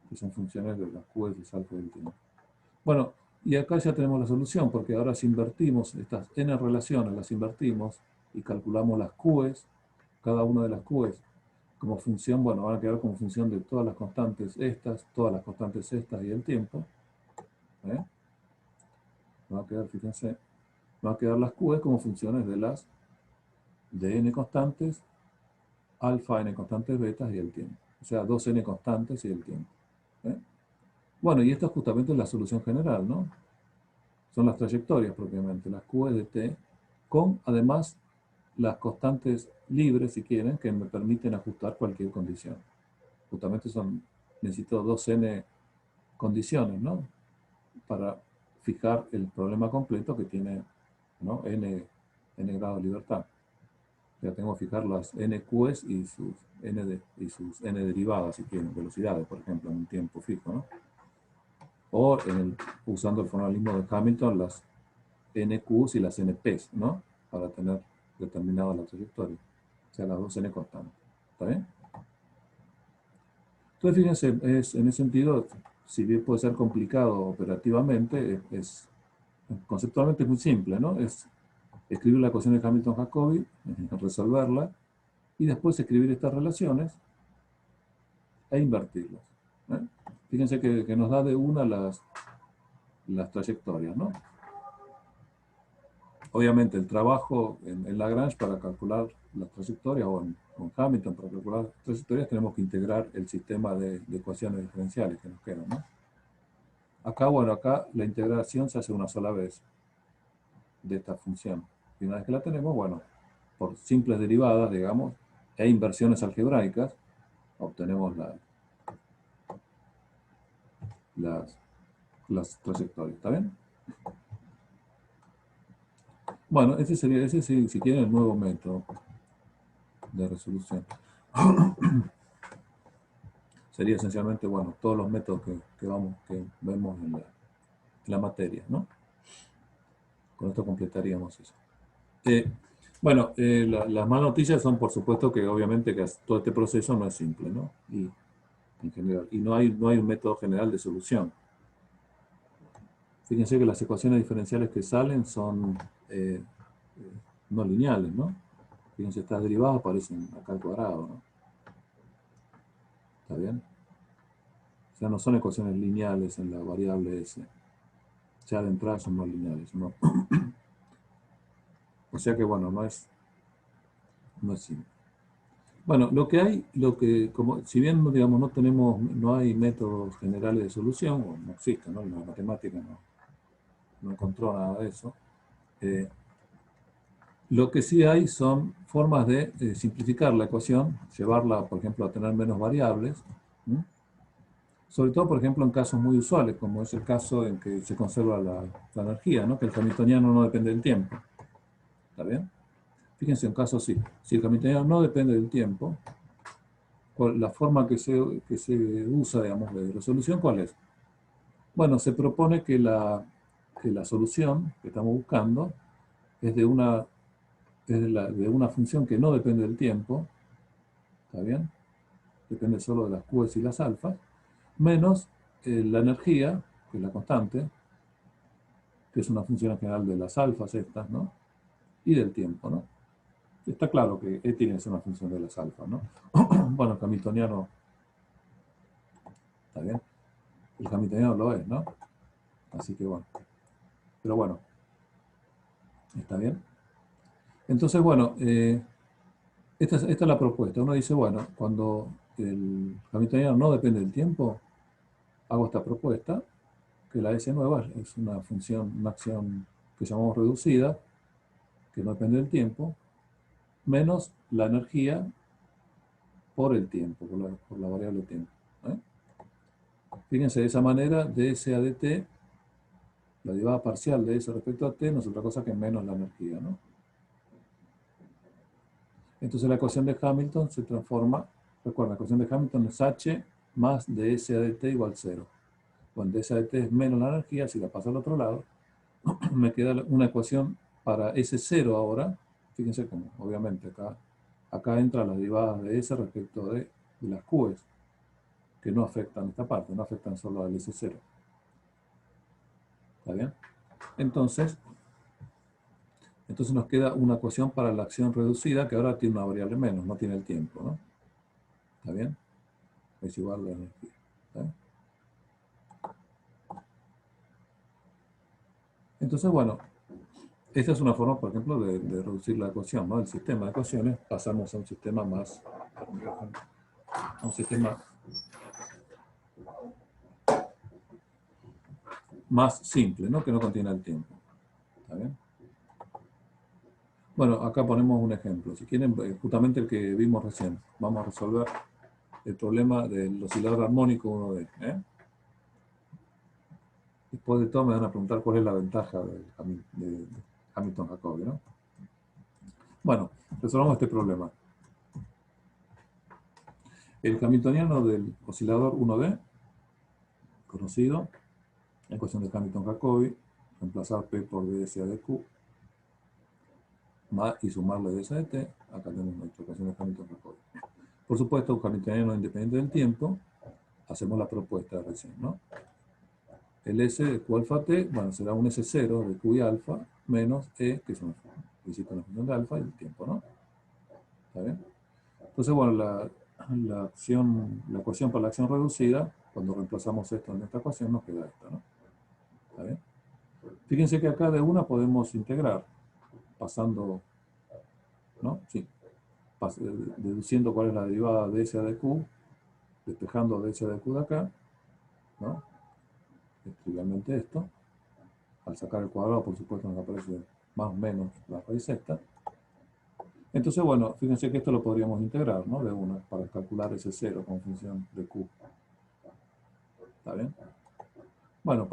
Speaker 1: Que son funciones de las QE y alfa del tiempo. Bueno, y acá ya tenemos la solución, porque ahora si invertimos estas n relaciones, las invertimos y calculamos las QEs, cada una de las QEs, como función, bueno, van a quedar como función de todas las constantes estas, todas las constantes estas y el tiempo. ¿Eh? Va a quedar, fíjense, van a quedar las QEs como funciones de n constantes, alfa n constantes betas y el tiempo. O sea, 2n constantes y el tiempo. ¿Eh? Bueno, y esta es justamente la solución general, ¿no? Son las trayectorias propiamente, las QEs de t, con además las constantes libres, si quieren, que me permiten ajustar cualquier condición. Justamente necesito 2n condiciones, ¿no? Para fijar el problema completo que tiene, ¿no? n grados de libertad. Ya tengo que fijar las n q's y sus n derivadas, si quieren, velocidades, por ejemplo, en un tiempo fijo, ¿no? O usando el formalismo de Hamilton, las NQs y las NPs, ¿no? Para tener determinada la trayectoria. O sea, las dos N constantes. ¿Está bien? Entonces, fíjense, en ese sentido, si bien puede ser complicado operativamente, conceptualmente es muy simple, ¿no? Es escribir la ecuación de Hamilton-Jacobi, resolverla, y después escribir estas relaciones e invertirlas. ¿Eh? Fíjense que nos da de una las trayectorias, ¿no? Obviamente el trabajo en Lagrange para calcular las trayectorias, o con Hamilton para calcular las trayectorias, tenemos que integrar el sistema de ecuaciones diferenciales que nos quedan, ¿no? Acá, bueno, acá la integración se hace una sola vez de esta función. Y una vez que la tenemos, bueno, por simples derivadas, digamos, e inversiones algebraicas, obtenemos las trayectorias. ¿Está bien? Bueno, ese sería, si quieren, el nuevo método de resolución. Sería esencialmente, bueno, todos los métodos que vemos en la materia, ¿no? Con esto completaríamos eso. Bueno, las malas noticias son, por supuesto, que obviamente que todo este proceso no es simple, ¿no? Y en general, y no hay un método general de solución. Fíjense que las ecuaciones diferenciales que salen son no lineales, ¿no? Fíjense, estas derivadas aparecen acá al cuadrado, ¿no? ¿Está bien? O sea, no son ecuaciones lineales en la variable S. Ya de entrada son no lineales, ¿no? O sea que, bueno, no es simple. Bueno, como, si bien, digamos, no hay métodos generales de solución, o no existen, ¿no? La matemática no encontró nada de eso. eh, lo que sí hay son formas de simplificar la ecuación, llevarla, por ejemplo, a tener menos variables, ¿m? Sobre todo, por ejemplo, en casos muy usuales, como es el caso en que se conserva la energía, ¿no? Que el hamiltoniano no depende del tiempo. ¿Está bien? Fíjense un caso así. Si el hamiltoniano no depende del tiempo, la forma que se usa, digamos, de resolución, ¿cuál es? Bueno, se propone que la solución que estamos buscando es de una función que no depende del tiempo, ¿está bien? Depende solo de las qs y las alfas, menos la energía, que es la constante, que es una función en general de las alfas estas, ¿no? Y del tiempo, ¿no? Está claro que E tiene que ser una función de las alfas, ¿no? Bueno, el hamiltoniano, ¿está bien? El hamiltoniano lo es, ¿no? Así que bueno. Pero bueno, ¿está bien? Entonces, bueno, esta es la propuesta. Uno dice, bueno, cuando el hamiltoniano no depende del tiempo, hago esta propuesta, que la S nueva es una función, una acción que llamamos reducida, que no depende del tiempo, menos la energía por el tiempo, por la variable tiempo. ¿Eh? Fíjense, de esa manera, ds a dt, la derivada parcial de S respecto a t, no es otra cosa que menos la energía, ¿no? Entonces la ecuación de Hamilton se transforma, recuerda, la ecuación de Hamilton es h más ds a dt igual 0. Bueno, ds a dt es menos la energía, si la paso al otro lado, me queda una ecuación para S0 ahora. Fíjense cómo, obviamente, acá entra la derivada de S respecto de las Qs, que no afectan esta parte, no afectan solo al S0. ¿Está bien? Entonces nos queda una ecuación para la acción reducida que ahora tiene una variable menos, no tiene el tiempo, ¿no? ¿Está bien? Es igual a la energía. ¿Está bien? Entonces, bueno, esta es una forma, por ejemplo, de reducir la ecuación, ¿no? El sistema de ecuaciones, pasamos a un sistema más simple, ¿no? Que no contiene el tiempo. ¿Está bien? Bueno, acá ponemos un ejemplo. Si quieren, justamente el que vimos recién. Vamos a resolver el problema del oscilador armónico 1D. Después de todo me van a preguntar cuál es la ventaja de Hamilton-Jacobi, ¿no? Bueno, resolvamos este problema. El hamiltoniano del oscilador 1D, conocido, ecuación de Hamilton-Jacobi, reemplazar P por ds a dq, más y sumarle ds a dt, acá tenemos nuestra ecuación de Hamilton-Jacobi. Por supuesto, un hamiltoniano independiente del tiempo, hacemos la propuesta de recién, ¿no? El S de Q alfa t, bueno, será un S0 de Q y alfa, menos E, que es una función de alfa, y el tiempo, ¿no? ¿Está bien? Entonces, bueno, la ecuación para la acción reducida, cuando reemplazamos esto en esta ecuación, nos queda esta, ¿no? ¿Está bien? Fíjense que acá de una podemos integrar, pasando, ¿no? Sí, deduciendo cuál es la derivada de S a de Q, despejando de S a de Q de acá, ¿no? Es trivialmente esto. Al sacar el cuadrado, por supuesto, nos aparece más o menos la raíz esta. Entonces, bueno, fíjense que esto lo podríamos integrar, ¿no? De una, para calcular ese cero con función de Q. ¿Está bien? Bueno,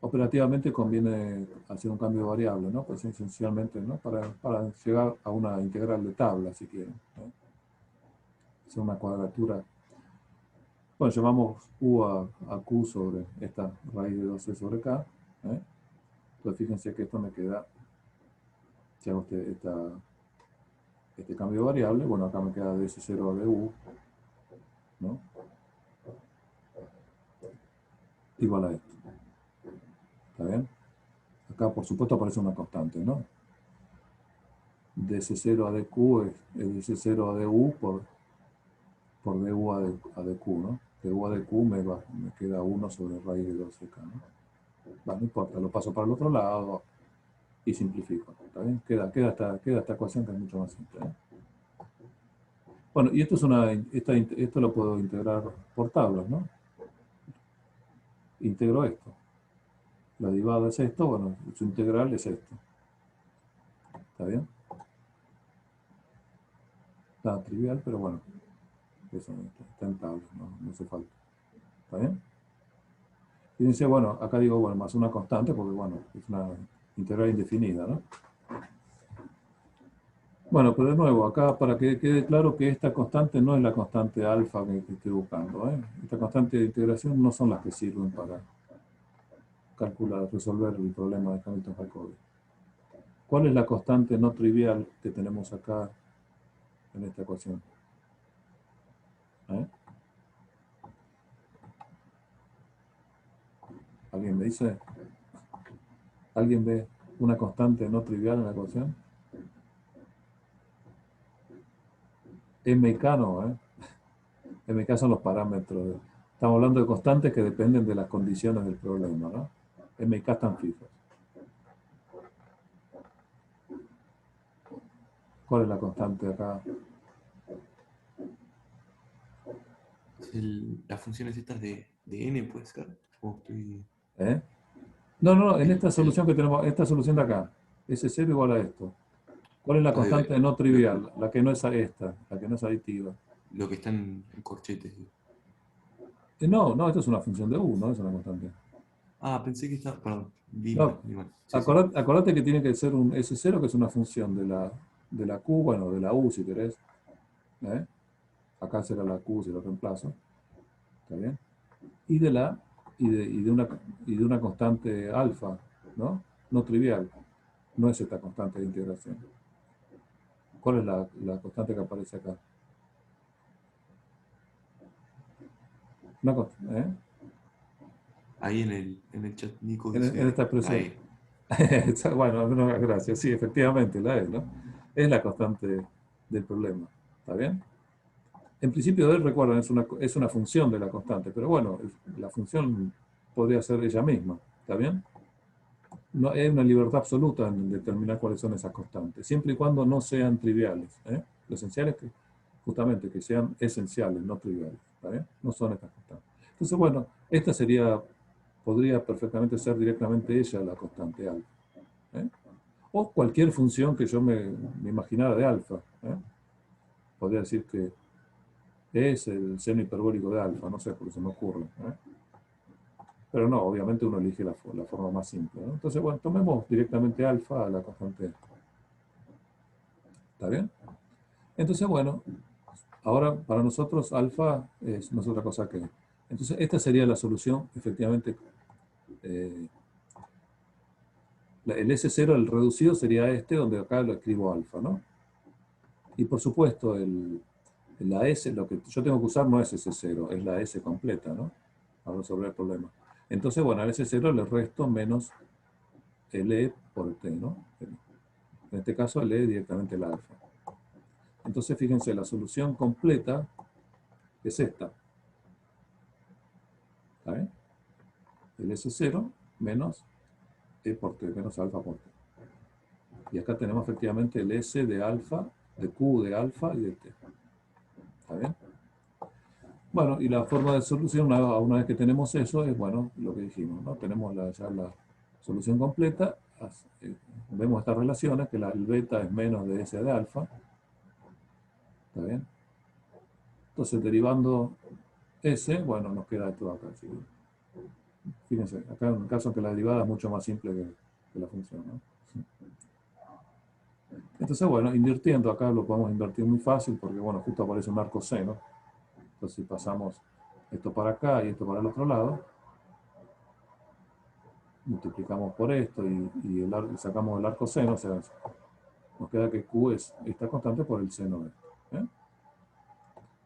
Speaker 1: operativamente conviene hacer un cambio de variable, ¿no? Pues esencialmente, ¿no? Para llegar a una integral de tabla, si quieren, ¿no? Hacer una cuadratura. Bueno, llamamos U a Q sobre esta raíz de 2C sobre K. Entonces, fíjense que esto me queda, si hago este cambio de variable, bueno, acá me queda de S0 a DU, ¿no? Igual a esto. ¿Está bien? Acá, por supuesto, aparece una constante, ¿no? De S0 a DQ es S0 a DU por DU a DQ, ¿no? DU a DQ me queda 1 sobre raíz de 12K, ¿no? Bueno, no importa, lo paso para el otro lado y simplifico, ¿está bien? Queda esta ecuación que es mucho más simple, ¿eh? Bueno, y esto es esto lo puedo integrar por tablas, ¿no? Integro esto. La derivada es esto, bueno, su integral es esto. ¿Está bien? Está trivial, pero bueno, eso está en tablas, no hace falta. ¿Está bien? Fíjense, bueno, acá digo, bueno, más una constante, porque bueno, es una integral indefinida, ¿no? Bueno, pero de nuevo, acá para que quede claro que esta constante no es la constante alfa que estoy buscando, ¿eh? Esta constante de integración no son las que sirven para calcular, resolver el problema de Hamilton-Jacobi. ¿Cuál es la constante no trivial que tenemos acá en esta ecuación? ¿Eh? ¿Alguien me dice? ¿Alguien ve una constante no trivial en la ecuación? M y K no, ¿eh? M y K son los parámetros. Estamos hablando de constantes que dependen de las condiciones del problema, ¿no? M y K están fijos. ¿Cuál es la constante acá?
Speaker 2: Las funciones estas de n, puede ser.
Speaker 1: ¿Eh? No, en
Speaker 2: El,
Speaker 1: esta
Speaker 2: el-
Speaker 1: solución que tenemos, esta solución de acá, S0 igual a esto. ¿Cuál es la
Speaker 2: ah,
Speaker 1: constante no
Speaker 2: lo,
Speaker 1: trivial? La que no es esta, la que no es aditiva.
Speaker 2: lo que está en corchetes, digo.
Speaker 1: No, esto es una función de U, no es una constante.
Speaker 2: Ah, pensé que estaba. Perdón,
Speaker 1: No,
Speaker 2: vi mal. Sí, sí.
Speaker 1: acordate que tiene que ser un S0, que es una función de la Q, bueno, de la U si querés. ¿Eh? Acá será la Q si lo reemplazo. ¿Está bien? Y de la y de una constante alfa, ¿no? No trivial. No es esta constante de integración. ¿Cuál es la constante que aparece acá? ¿Eh?
Speaker 2: Ahí en el chat Nico
Speaker 1: En esta
Speaker 2: dice la
Speaker 1: expresión.
Speaker 2: E.
Speaker 1: Bueno, no, gracias. Sí, efectivamente, la es, ¿no? Es la constante del problema. ¿Está bien? En principio, recuerden, es una función de la constante, pero bueno, la función podría ser ella misma. ¿Está bien? No hay una libertad absoluta en determinar cuáles son esas constantes, siempre y cuando no sean triviales. ¿Eh? Lo esencial es que, justamente, que sean esenciales, no triviales. ¿Está bien? No son estas constantes. Entonces, bueno, esta podría perfectamente ser directamente ella la constante alfa. ¿Eh? O cualquier función que yo me imaginara de alfa. ¿Eh? Podría decir que es el seno hiperbólico de alfa, no sé, porque se me ocurre. ¿Eh? Pero no, obviamente uno elige la forma más simple, ¿no? Entonces, bueno, tomemos directamente alfa a la constante. ¿Está bien? Entonces, bueno, ahora para nosotros alfa no es otra cosa que... Entonces, esta sería la solución, efectivamente. eh, el S0, el reducido, sería este, donde acá lo escribo alfa, ¿no? Y por supuesto, la S, lo que yo tengo que usar no es S0, es la S completa, ¿no? Para resolver el problema. Entonces, bueno, al S0 le resto menos el E por el T, ¿no? En este caso, el E directamente el alfa. Entonces, fíjense, la solución completa es esta. ¿Está bien? El S0 menos E por T, menos alfa por T. Y acá tenemos efectivamente el S de alfa, de Q de alfa y de T. ¿Está bien? Bueno, y la forma de solución, una vez que tenemos eso, es, bueno, lo que dijimos, ¿no? Tenemos ya la solución completa, vemos estas relaciones, que el beta es menos de S de alfa. ¿Está bien? Entonces, derivando S, bueno, nos queda esto acá. ¿Sí? Fíjense, acá en el caso que la derivada es mucho más simple que la función, ¿no? Entonces, bueno, invirtiendo acá lo podemos invertir muy fácil porque, bueno, justo aparece un arco seno. Entonces, si pasamos esto para acá y esto para el otro lado, multiplicamos por esto y sacamos el arco seno, o sea, nos queda que Q es esta constante por el seno de esto. ¿Eh?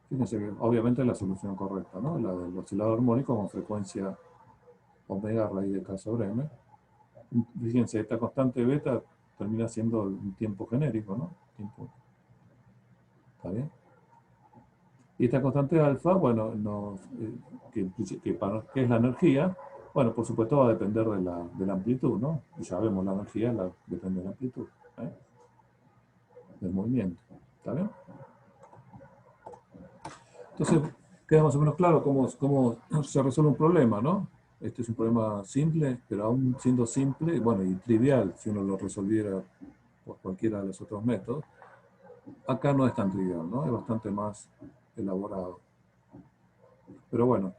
Speaker 1: Fíjense que obviamente es la solución correcta, ¿no? La del oscilador armónico con frecuencia omega raíz de K sobre M. Fíjense, esta constante beta termina siendo un tiempo genérico, ¿no? Tiempo. ¿Está bien? Y esta constante alfa, bueno, que es la energía, bueno, por supuesto va a depender de la amplitud, ¿no? Y ya vemos la energía depende de la amplitud, ¿eh? Del movimiento. ¿Está bien? Entonces, queda más o menos claro cómo se resuelve un problema, ¿no? Este es un problema simple, pero aún siendo simple, bueno, y trivial, si uno lo resolviera por cualquiera de los otros métodos, acá no es tan trivial, ¿no? Es bastante más elaborado. Pero bueno,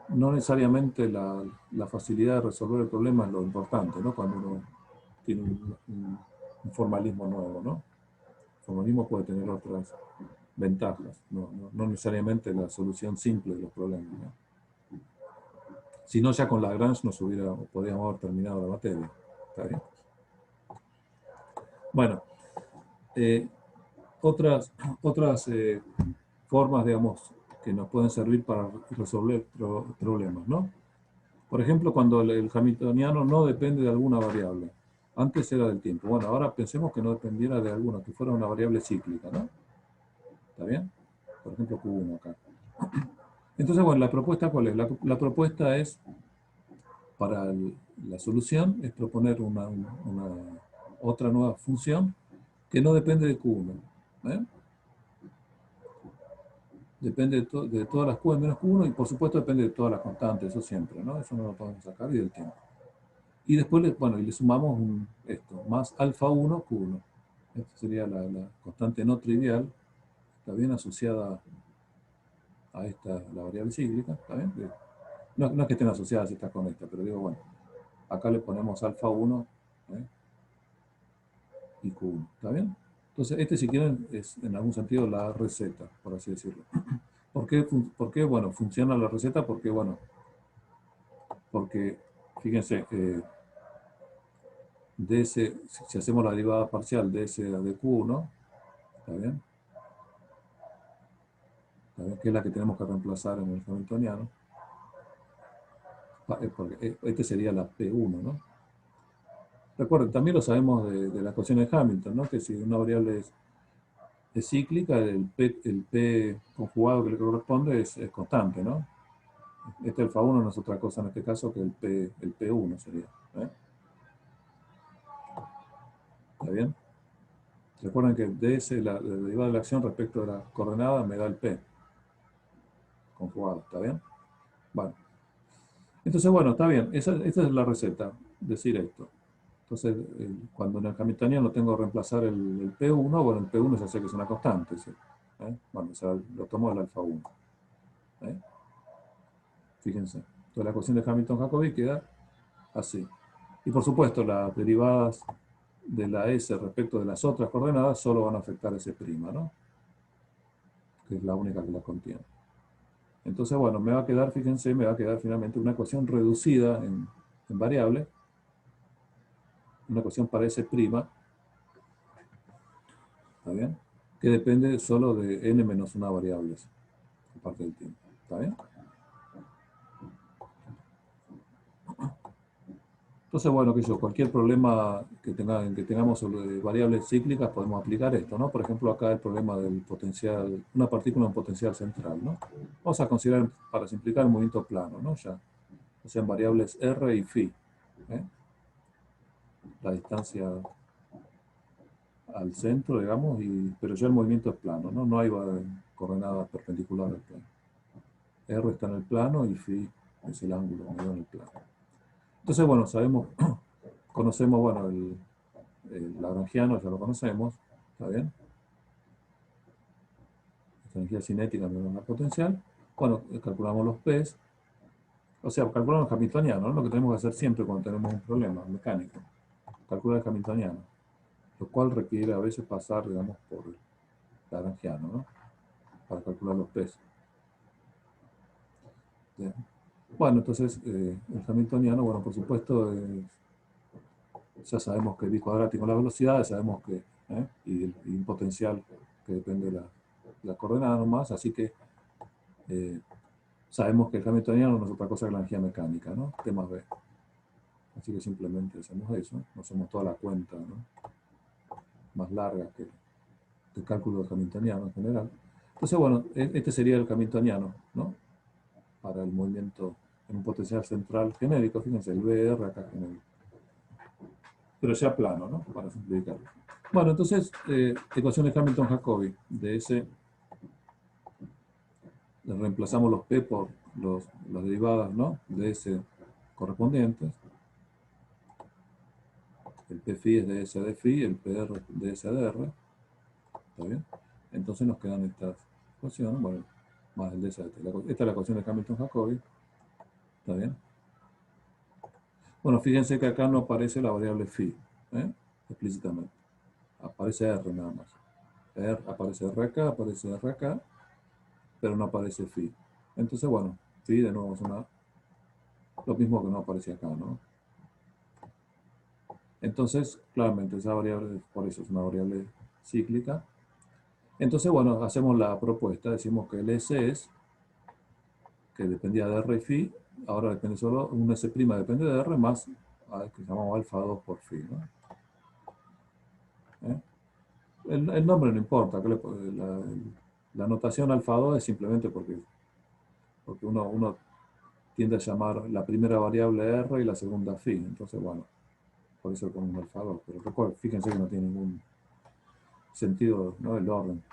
Speaker 1: no necesariamente la facilidad de resolver el problema es lo importante, ¿no? Cuando uno tiene un formalismo nuevo, ¿no? El formalismo puede tener otras ventajas, no necesariamente la solución simple de los problemas, ¿no? Si no, ya con Lagrange podríamos haber terminado la materia. ¿Está bien? Bueno, eh, otras formas, digamos, que nos pueden servir para resolver problemas, ¿no? Por ejemplo, cuando el hamiltoniano no depende de alguna variable. Antes era del tiempo. Bueno, ahora pensemos que no dependiera de alguna, que fuera una variable cíclica, ¿no? ¿Está bien? Por ejemplo, Q1 acá. Entonces, bueno, ¿la propuesta cuál es? La propuesta es, para la solución, es proponer otra nueva función que no depende de Q1. ¿Eh? Depende de todas las Q en menos Q1 y por supuesto depende de todas las constantes, eso siempre, ¿no? Eso no lo podemos sacar y del tiempo. Y después, le sumamos esto, más alfa 1 Q1. Esta sería la constante no trivial, está bien asociada a la variable cíclica, ¿está bien? No es que estén asociadas estas con esta, pero digo, bueno, acá le ponemos alfa 1 y Q1, ¿está bien? Entonces, si quieren, es en algún sentido la receta, por así decirlo. ¿Por qué? Bueno, funciona la receta porque, bueno, porque, fíjense, si hacemos la derivada parcial de S de Q1, ¿está bien? ¿Está bien? Que es la que tenemos que reemplazar en el hamiltoniano. Porque este sería la P1, ¿no? Recuerden, también lo sabemos de la ecuación de Hamilton, ¿no? Que si una variable es cíclica, el P conjugado que le corresponde es constante, ¿no? Este alfa 1 no es otra cosa en este caso que el P1 sería. ¿Eh? ¿Está bien? Recuerden que ds, la derivada de la acción respecto de la coordenada, me da el P conjugado, ¿está bien? Bueno. Entonces, bueno, está bien. Esta es la receta, decir esto. Entonces, cuando en el hamiltoniano tengo que reemplazar el P1, bueno, el P1 ya sé que es una constante, ¿sí? Bueno, o sea, lo tomo del alfa 1. Fíjense. Entonces, la ecuación de Hamilton-Jacobi queda así. Y por supuesto, las derivadas de la S respecto de las otras coordenadas solo van a afectar a S', ¿no? Que es la única que la contiene. Entonces, bueno, me va a quedar, fíjense, me va a quedar finalmente una ecuación reducida en variable, una ecuación para S', ¿está bien? Que depende solo de n menos una variable, aparte del tiempo, ¿está bien? Entonces, bueno, cualquier problema que tengamos sobre variables cíclicas podemos aplicar esto, ¿no? Por ejemplo, acá el problema del potencial, una partícula en potencial central, ¿no? Vamos a considerar, para simplificar, el movimiento plano, ¿no? Ya, o sea, en variables r y phi, ¿eh? La distancia al centro, digamos, pero ya el movimiento es plano, ¿no? No hay coordenadas perpendiculares al plano. R está en el plano y phi es el ángulo medido en el plano. Entonces, bueno, conocemos, bueno, el lagrangiano, ya lo conocemos, ¿está bien? Esta energía cinética menos la potencial. Bueno, calculamos los P's, o sea, calculamos el hamiltoniano, ¿no? Lo que tenemos que hacer siempre cuando tenemos un problema mecánico, calcular el hamiltoniano, lo cual requiere a veces pasar, digamos, por el lagrangiano, ¿no? Para calcular los P's. ¿Bien? Bueno, entonces, el hamiltoniano, bueno, por supuesto, ya sabemos que el bicuadrático es la velocidad, sabemos que, y un potencial que depende de la coordenada nomás, así que sabemos que el hamiltoniano no es otra cosa que la energía mecánica, ¿no? T más B. Así que simplemente hacemos eso, no hacemos toda la cuenta, ¿no? Más larga que el cálculo del hamiltoniano en general. Entonces, bueno, este sería el hamiltoniano, ¿no? Para el movimiento en un potencial central genérico, fíjense, el VR acá genérico. Pero ya plano, ¿no? Para simplificarlo. Bueno, entonces, ecuación de Hamilton-Jacobi de ese le reemplazamos los P por las derivadas, ¿no?, de S correspondientes. El P phi es de S de phi, el PR de S de R. ¿Está bien? Entonces nos quedan estas ecuaciones, bueno, más el de S de T. Esta es la ecuación de Hamilton-Jacobi. ¿Está bien? Bueno, fíjense que acá no aparece la variable phi, explícitamente. Aparece R nada más. Aparece R acá, aparece R acá, pero no aparece phi. Entonces, bueno, phi de nuevo es lo mismo que no aparece acá, ¿no? Entonces, claramente, esa variable, por eso es una variable cíclica. Entonces, bueno, hacemos la propuesta, decimos que el S es, que dependía de R y phi, ahora depende solo, un S' depende de R más, que llamamos alfa 2 por phi, ¿no? El nombre no importa, la notación alfa 2 es simplemente porque uno tiende a llamar la primera variable R y la segunda phi, entonces, bueno, por eso le ponemos alfa 2, pero recuerden, fíjense que no tiene ningún sentido, ¿no?, el orden,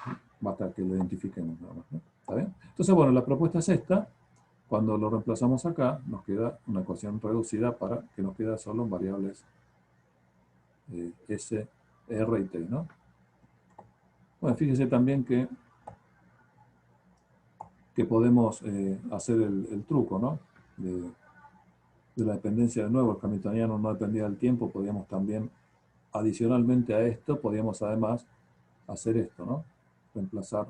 Speaker 1: basta que lo identifiquemos nada más, ¿no? ¿Está bien? Entonces, bueno, la propuesta es esta. Cuando lo reemplazamos acá, nos queda una ecuación reducida para que nos queda solo en variables S, R y T, ¿no? Bueno, fíjense también que podemos hacer el truco, ¿no?, de la dependencia. De nuevo, el hamiltoniano no dependía del tiempo, podíamos también, adicionalmente a esto, podíamos además hacer esto, ¿no?, reemplazar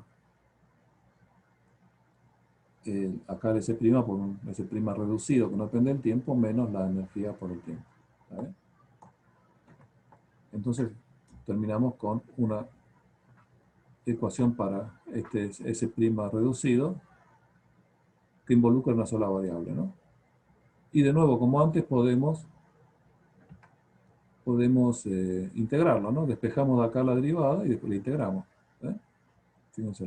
Speaker 1: acá el S' por un S' reducido que no depende del tiempo, menos la energía por el tiempo. ¿Vale? Entonces, terminamos con una ecuación para este S' reducido que involucra una sola variable, ¿no? Y de nuevo, como antes, podemos integrarlo, ¿no? Despejamos de acá la derivada y después la integramos. Fíjense,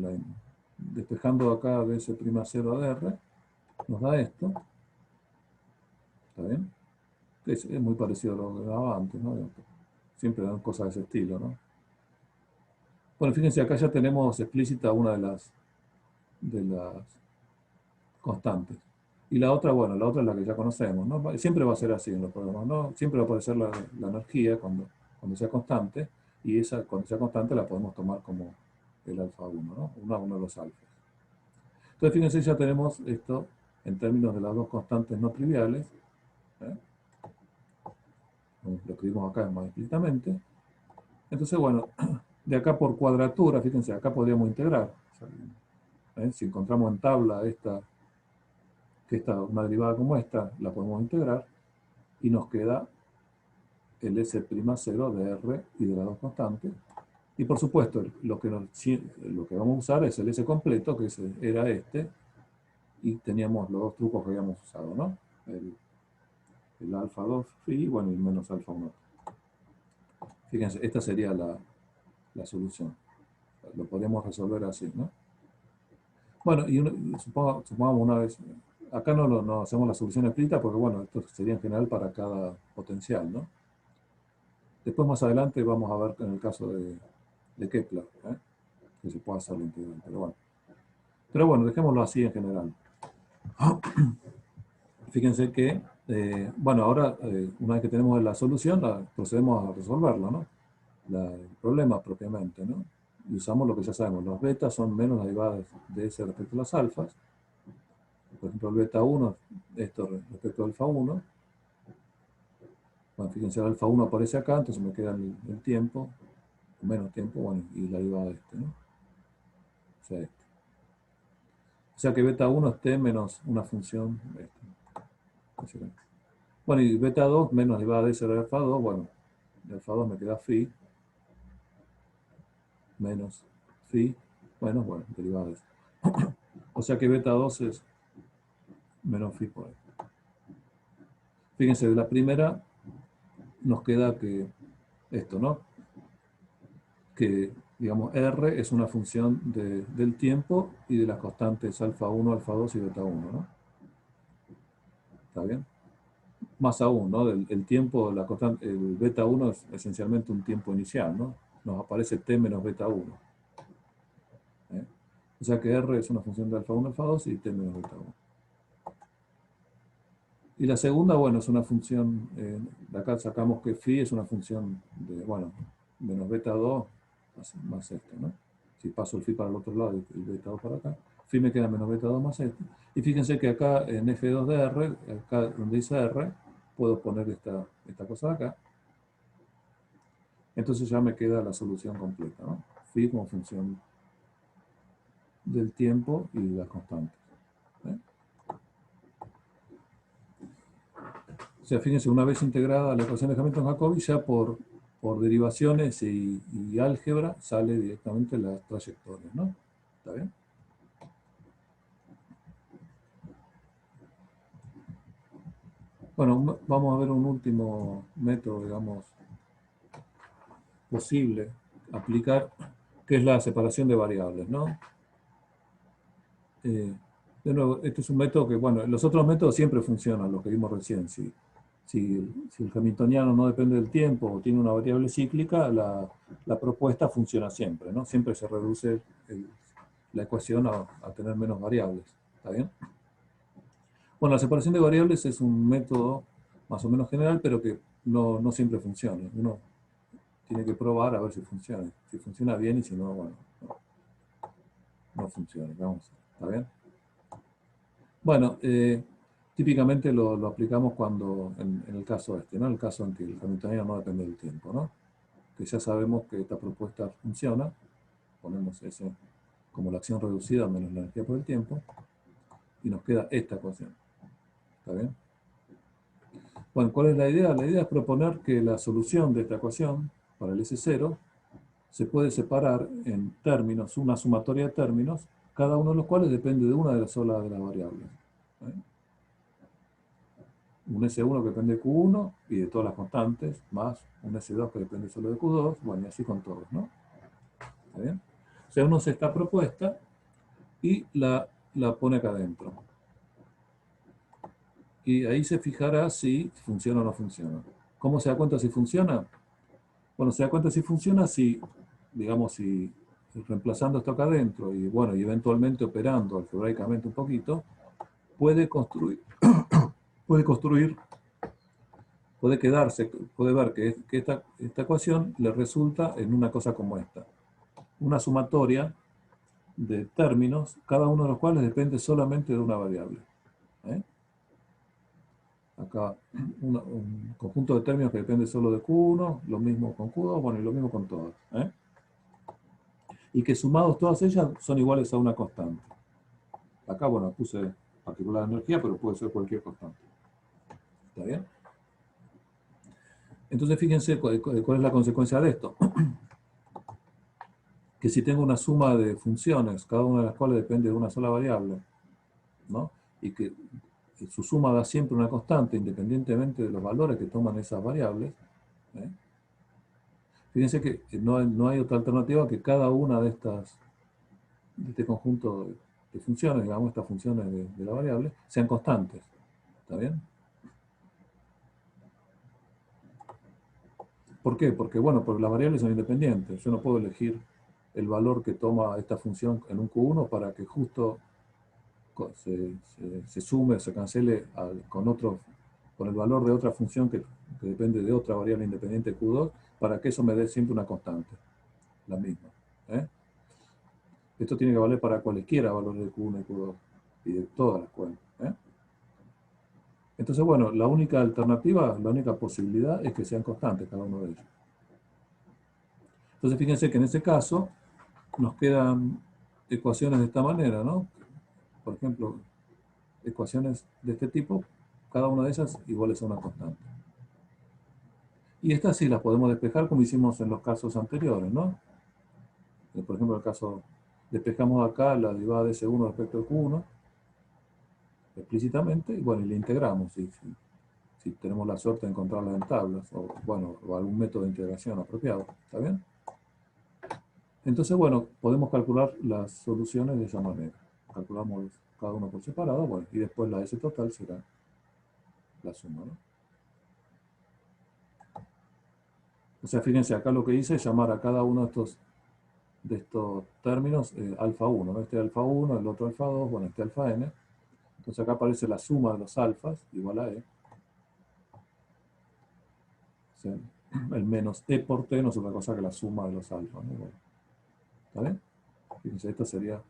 Speaker 1: despejando acá de S'0 de R, nos da esto. ¿Está bien? Es muy parecido a lo que daba antes, ¿no? Siempre dan cosas de ese estilo, ¿no? Bueno, fíjense, acá ya tenemos explícita una de las constantes. Y la otra, bueno, la otra es la que ya conocemos, ¿no? Siempre va a ser así en los programas, ¿no? Siempre va a aparecer la energía cuando sea constante, y esa, cuando sea constante, la podemos tomar como el alfa 1, ¿no? Uno de los alfas. Entonces, fíjense, ya tenemos esto en términos de las dos constantes no triviales. Lo escribimos acá más explícitamente. Entonces, bueno, de acá por cuadratura, fíjense, acá podríamos integrar. Si encontramos en tabla una derivada como esta, la podemos integrar y nos queda el S'0 de R y de las dos constantes. Y por supuesto, lo que vamos a usar es el S completo, que era este, y teníamos los dos trucos que habíamos usado, ¿no? El alfa 2 phi, bueno, y el menos alfa 1. Fíjense, esta sería la solución. Lo podríamos resolver así, ¿no? Bueno, y supongamos una vez, acá no hacemos la solución explícita porque, bueno, esto sería en general para cada potencial, ¿no? Después, más adelante, vamos a ver en el caso de Kepler, que se puede hacer la integral, pero bueno, dejémoslo así en general. Fíjense que, bueno, ahora, una vez que tenemos la solución, procedemos a resolverlo, ¿no? El problema propiamente, ¿no? Y usamos lo que ya sabemos, los betas son menos las derivadas de S respecto a las alfas. Por ejemplo, el beta 1, esto respecto al alfa 1. Bueno, fíjense, el alfa 1 aparece acá, entonces me queda el tiempo, menos tiempo, bueno, y la derivada de este, ¿no? O sea, este. O sea que beta 1 es t menos una función, este. Bueno, y beta 2 menos derivada de S de alfa 2, bueno, de alfa 2 me queda phi, menos phi, bueno, derivada de eso. O sea que beta 2 es menos phi por ahí. Fíjense, de la primera nos queda que esto, ¿no? Que, digamos, R es una función del tiempo y de las constantes alfa 1, alfa 2 y beta 1, ¿no? ¿Está bien? Más aún, ¿no? El tiempo, el beta 1 es esencialmente un tiempo inicial, ¿no? Nos aparece t menos beta 1. O sea que R es una función de alfa 1, alfa 2 y T menos beta 1. Y la segunda, bueno, es una función, de acá sacamos que phi es una función de, bueno, menos beta 2 más esto, ¿no? Si paso el phi para el otro lado y el beta 2 para acá, phi me queda menos beta 2 más esto. Y fíjense que acá en F2 de R, acá donde dice R, puedo poner esta cosa de acá. Entonces ya me queda la solución completa, ¿no? Phi como función del tiempo y las constantes. ¿Eh? O sea, fíjense, una vez integrada la ecuación de Hamilton-Jacobi, ya por derivaciones y álgebra sale directamente las trayectorias, ¿no? ¿Está bien? Bueno, vamos a ver un último método, digamos, posible aplicar, que es la separación de variables, ¿no? De nuevo, este es un método que, bueno, los otros métodos siempre funcionan, los que vimos recién. Si el hamiltoniano no depende del tiempo o tiene una variable cíclica, la propuesta funciona siempre, ¿no? Siempre se reduce la ecuación a tener menos variables. ¿Está bien? Bueno, la separación de variables es un método más o menos general, pero que no siempre funciona. Uno tiene que probar a ver si funciona. Si funciona bien y si no, bueno, no funciona. Vamos, ¿está bien? Bueno, típicamente lo aplicamos cuando, en el caso este, ¿no? El caso en que el hamiltoniano no depende del tiempo, ¿no? Que ya sabemos que esta propuesta funciona, ponemos eso como la acción reducida menos la energía por el tiempo, y nos queda esta ecuación. ¿Está bien? Bueno, ¿cuál es la idea? La idea es proponer que la solución de esta ecuación para el S0 se puede separar en términos, una sumatoria de términos, cada uno de los cuales depende de una de las solas de las variables. ¿Eh? Un S1 que depende de Q1 y de todas las constantes, más un S2 que depende solo de Q2, bueno, y así con todos, ¿no? ¿Está bien? O sea, uno hace esta propuesta y la pone acá adentro. Y ahí se fijará si funciona o no funciona. ¿Cómo se da cuenta si funciona? Bueno, se da cuenta si funciona si, digamos, si reemplazando esto acá adentro y, bueno, y eventualmente operando algebraicamente un poquito, puede construir, puede construir puede quedarse, puede ver que esta ecuación le resulta en una cosa como esta. Una sumatoria de términos, cada uno de los cuales depende solamente de una variable. ¿Eh? Acá un conjunto de términos que depende solo de Q1, lo mismo con Q2, bueno, y lo mismo con todas. ¿Eh? Y que sumados todas ellas son iguales a una constante. Acá, bueno, puse particular energía, pero puede ser cualquier constante. ¿Está bien? Entonces, fíjense cuál es la consecuencia de esto. Que si tengo una suma de funciones, cada una de las cuales depende de una sola variable, ¿no? Y que su suma da siempre una constante, independientemente de los valores que toman esas variables, ¿eh? Fíjense que no hay otra alternativa que cada una de este conjunto de funciones, digamos, estas funciones de la variable, sean constantes. ¿Está bien? ¿Por qué? Porque, bueno, porque las variables son independientes. Yo no puedo elegir el valor que toma esta función en un Q1 para que justo se sume, se cancele con el valor de otra función que depende de otra variable independiente Q2, para que eso me dé siempre una constante, la misma. ¿Eh? Esto tiene que valer para cualesquiera valores de Q1 y Q2, y de todas las cuentas. ¿Eh? Entonces, bueno, la única alternativa, la única posibilidad es que sean constantes cada uno de ellos. Entonces, fíjense que en ese caso nos quedan ecuaciones de esta manera, ¿no? Por ejemplo, ecuaciones de este tipo, cada una de ellas iguales a una constante. Y estas sí las podemos despejar como hicimos en los casos anteriores, ¿no? Por ejemplo, el caso, despejamos acá la derivada de S1 respecto de Q1, explícitamente, y bueno, y le integramos, si tenemos la suerte de encontrarla en tablas, o bueno, o algún método de integración apropiado, ¿está bien? Entonces, bueno, podemos calcular las soluciones de esa manera. Calculamos cada uno por separado, bueno, y después la S total será la suma, ¿no? O sea, fíjense, acá lo que hice es llamar a cada uno de estos estos términos, alfa 1, ¿no? Este alfa 1, el otro alfa 2, bueno, este alfa n. Entonces acá aparece la suma de los alfas, igual a E. O sea, el menos E por T no es otra cosa que la suma de los alfas, ¿no? Bueno, ¿está bien? Fíjense, esto sería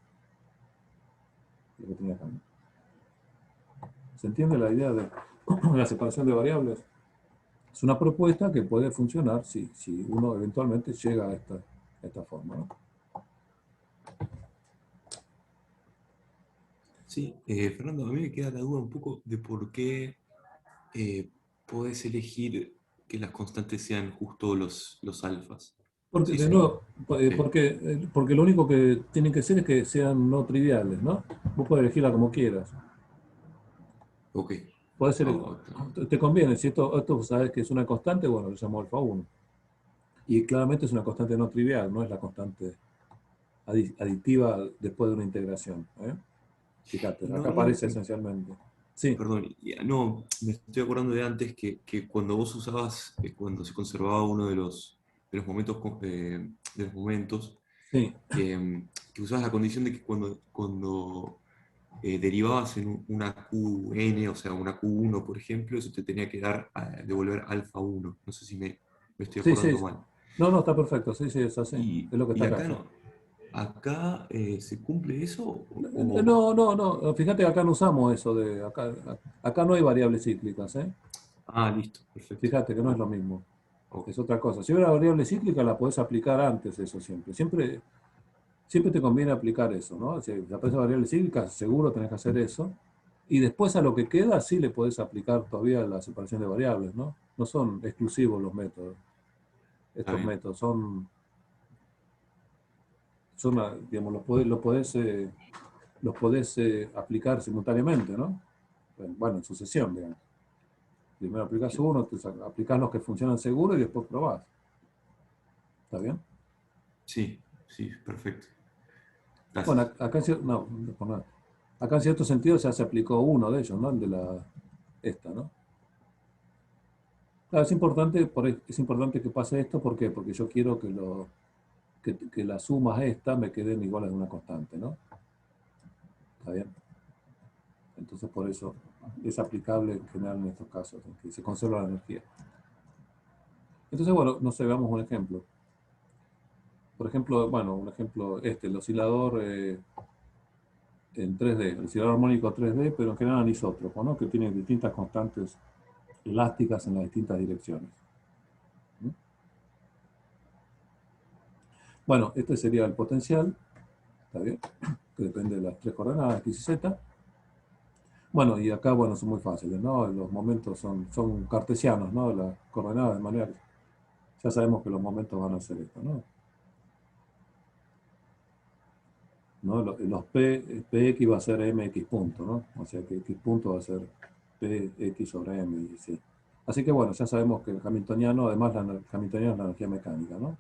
Speaker 1: lo que tenía acá, ¿no? ¿Se entiende la idea de la separación de variables? Es una propuesta que puede funcionar si uno eventualmente llega a esta forma, ¿no?
Speaker 2: Sí, Fernando, a mí me queda la duda un poco de por qué podés elegir que las constantes sean justo los alfas.
Speaker 1: Porque,
Speaker 2: Sí,
Speaker 1: de
Speaker 2: sí.
Speaker 1: nuevo,
Speaker 2: Eh,
Speaker 1: porque lo único que tienen que ser es que sean no triviales, ¿no? Vos podés elegirla como quieras.
Speaker 2: ok.
Speaker 1: Puede ser,
Speaker 2: Oh,
Speaker 1: te conviene, si esto sabes que es una constante, bueno, lo llamo alfa 1. Y claramente es una constante no trivial, no es la constante aditiva después de una integración, ¿eh? Fíjate,
Speaker 2: y
Speaker 1: acá
Speaker 2: no, no,
Speaker 1: aparece esencialmente. Sí,
Speaker 2: perdón, no, me estoy acordando de antes que cuando vos usabas, cuando se conservaba uno de los momentos, de los momentos,
Speaker 1: sí,
Speaker 2: que usabas la condición de que cuando derivabas en una Qn, o sea, una Q1, por ejemplo, eso te tenía que dar, devolver alfa 1. No sé si me estoy
Speaker 1: sí, sí.
Speaker 2: acordando mal.
Speaker 1: No, no, está perfecto, sí, sí, es así. Es lo que
Speaker 2: Y
Speaker 1: está acá,
Speaker 2: acá
Speaker 1: sí.
Speaker 2: no. ¿Acá se cumple eso?
Speaker 1: No, no, no, fíjate que acá no usamos eso acá no hay variables cíclicas, ¿eh?
Speaker 2: Ah, listo, perfecto.
Speaker 1: Fíjate que no es lo
Speaker 2: Ok,
Speaker 1: mismo,
Speaker 2: ok,
Speaker 1: es otra cosa. Si hubiera variable cíclica la podés aplicar antes, eso siempre. Siempre te conviene aplicar eso, ¿no? Si aparece variable cíclica, seguro tenés que hacer eso. Y después a lo que queda sí le podés aplicar todavía la separación de variables, ¿no? No son exclusivos los métodos.
Speaker 2: está
Speaker 1: Estos
Speaker 2: bien.
Speaker 1: métodos digamos, los podés aplicar simultáneamente, ¿no? Bueno, en sucesión, digamos. Primero aplicas uno, aplicas los que funcionan seguro y después probás. ¿Está bien?
Speaker 2: Sí, sí, perfecto.
Speaker 1: Bueno,
Speaker 2: Gracias.
Speaker 1: acá en cierto, no, no por nada. Acá en cierto sentido ya se aplicó uno de ellos, ¿no? El de esta, ¿no? Claro, es importante que pase esto, ¿por qué? Porque yo quiero que las sumas estas me queden iguales a una constante, ¿no? ¿Está bien? Entonces por eso es aplicable en general en estos casos, en que se conserva la energía. Entonces, bueno, no sé, veamos un ejemplo. Por ejemplo, bueno, un ejemplo, el oscilador en 3D, el oscilador armónico 3D, pero en general anisótropo, ¿no? Que tiene distintas constantes elásticas en las distintas direcciones. ¿Mm? Bueno, este sería el potencial, ¿está bien? Que depende de las tres coordenadas, x y z. Bueno, y acá, bueno, son muy fáciles, ¿no? Los momentos son cartesianos, ¿no? Las coordenadas, de manera que ya sabemos que los momentos van a ser esto, ¿no? ¿No? Los px va a ser mx punto, ¿no? O sea que x punto va a ser px sobre m, y sí. Así que bueno, ya sabemos que el hamiltoniano, además el hamiltoniano es la energía mecánica, ¿no?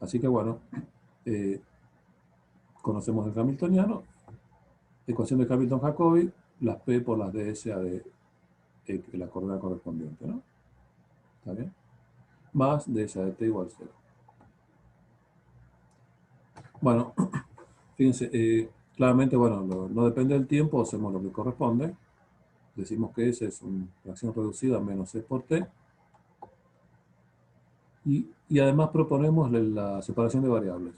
Speaker 1: Así que bueno, eh, conocemos el hamiltoniano, ecuación de Hamilton-Jacobi, las p por las ds a de la coordenada correspondiente, ¿no? ¿Está bien? Más ds a de t igual a 0. Bueno, fíjense, claramente, bueno, no depende del tiempo, hacemos lo que corresponde. Decimos que S es una fracción reducida menos E por T. Y además proponemos la separación de variables.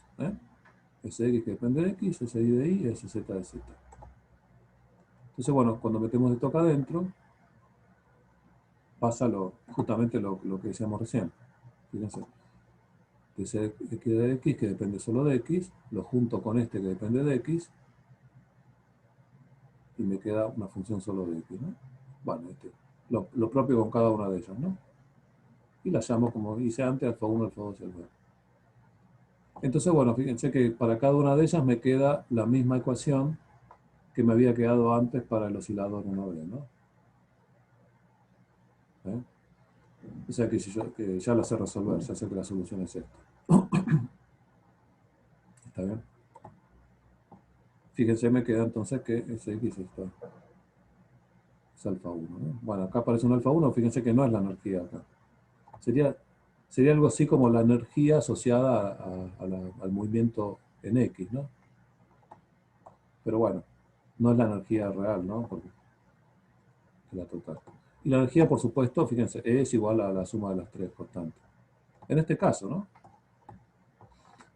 Speaker 1: Sx que depende de X, Si de Y, Sz de Z. Entonces, bueno, cuando metemos esto acá adentro, pasa justamente lo que decíamos recién. Fíjense, que X de X, que depende solo de X, lo junto con este que depende de X, y me queda una función solo de X, ¿no? Bueno, lo propio con cada una de ellas, ¿no? Y la llamo, como hice antes, alfa 1, alfa 2 y alfa 2. Entonces, bueno, fíjense que para cada una de ellas me queda la misma ecuación que me había quedado antes para el oscilador 1D, ¿no? ¿Eh? O sea que ya la sé resolver, ya sé que la solución es esta. ¿Está bien? Fíjense, me queda entonces que Sx es alfa 1, ¿no? Bueno, acá aparece un alfa 1, fíjense que no es la energía acá. Sería sería algo así como la energía asociada al movimiento en X, ¿no? Pero bueno, no es la energía real, ¿no? Porque es la total. Y la energía, por supuesto, fíjense, es igual a la suma de las tres constantes. En este caso, ¿no?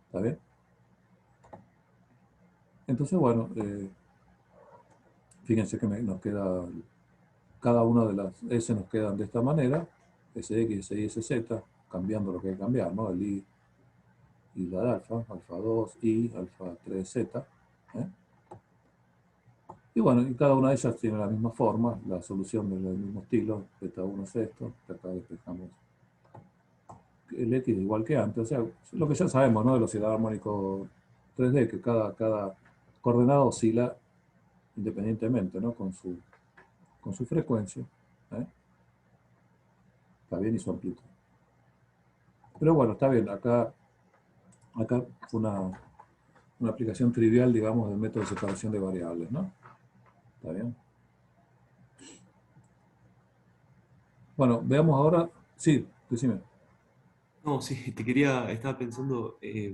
Speaker 1: ¿Está bien? Entonces, bueno, fíjense que nos queda, cada una de las S nos quedan de esta manera, SX, SY, SZ, cambiando lo que hay que cambiar, ¿no? El I y la de alfa, alfa 2, I, alfa 3, Z. ¿Eh? Y bueno, y cada una de ellas tiene la misma forma, la solución del mismo estilo, beta 1 es esto, que acá despejamos el X igual que antes, o sea, lo que ya sabemos, ¿no? De los oscilador armónico 3D, que cada coordenada oscila independientemente, ¿no? Con su frecuencia, ¿eh? Está bien, y su amplitud. Pero bueno, está bien, acá fue una aplicación trivial, digamos, del método de separación de variables, ¿no? Está bien. Bueno, veamos ahora, sí, decime.
Speaker 2: No, sí, estaba pensando eh,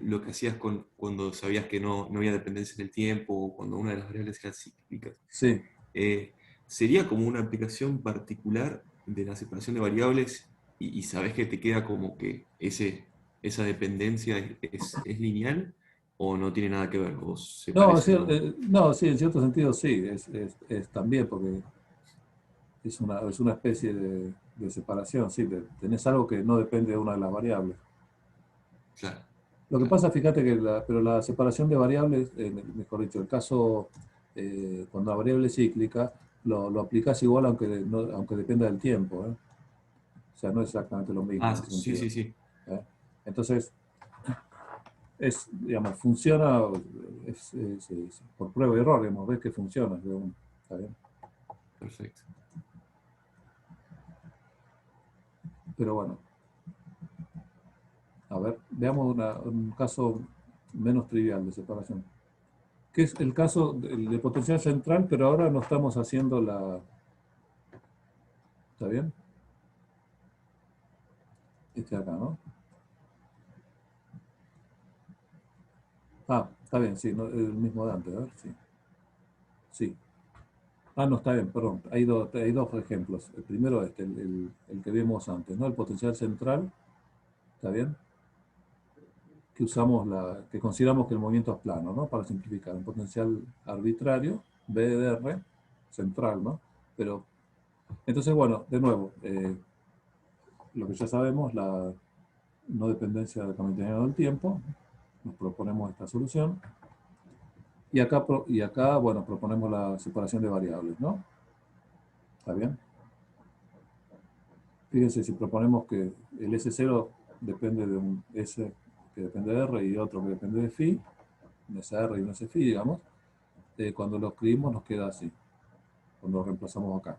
Speaker 2: lo que hacías cuando sabías que no había dependencia en el tiempo o cuando una de las variables era cíclica.
Speaker 1: Sí.
Speaker 2: Eh, ¿Sería como una aplicación particular de la separación de variables y sabes que te queda como que esa dependencia es lineal o no tiene nada que ver? ¿O se
Speaker 1: No,
Speaker 2: parece o no?
Speaker 1: no, sí, en cierto sentido sí, es también porque es una especie de separación, sí, tenés algo que no depende de una de las variables.
Speaker 2: Claro,
Speaker 1: Lo que
Speaker 2: claro.
Speaker 1: pasa, fíjate que pero la separación de variables, mejor dicho, el caso cuando la variable es cíclica, lo aplicás igual aunque dependa del tiempo, ¿eh? O sea, no es exactamente lo mismo
Speaker 2: Ah,
Speaker 1: en ese
Speaker 2: sí,
Speaker 1: sentido.
Speaker 2: sí, sí.
Speaker 1: ¿Eh? Entonces, digamos, funciona por prueba y error, digamos, ves que funciona. Digamos, ¿está bien?
Speaker 2: Perfecto.
Speaker 1: Pero bueno, a ver, veamos un caso menos trivial de separación, que es el caso de potencial central, pero ahora no estamos haciendo ¿está bien? Este de acá, ¿no? Ah, está bien, sí, el mismo de antes, a ver, sí. Sí. Ah, no, está bien, perdón. Hay dos ejemplos. El primero este, el que vimos antes, ¿no? El potencial central, ¿está bien? Que usamos que consideramos que el movimiento es plano, ¿no? Para simplificar, un potencial arbitrario, B de R, central, ¿no? Pero, entonces, bueno, de nuevo, lo que ya sabemos, la no dependencia del hamiltoniano del tiempo, nos proponemos esta solución, y acá, bueno, proponemos la separación de variables, ¿no? ¿Está bien? Fíjense, si proponemos que el S0 depende de un S que depende de R y otro que depende de phi, un SR y un Sφ, digamos, cuando lo escribimos nos queda así, cuando lo reemplazamos acá.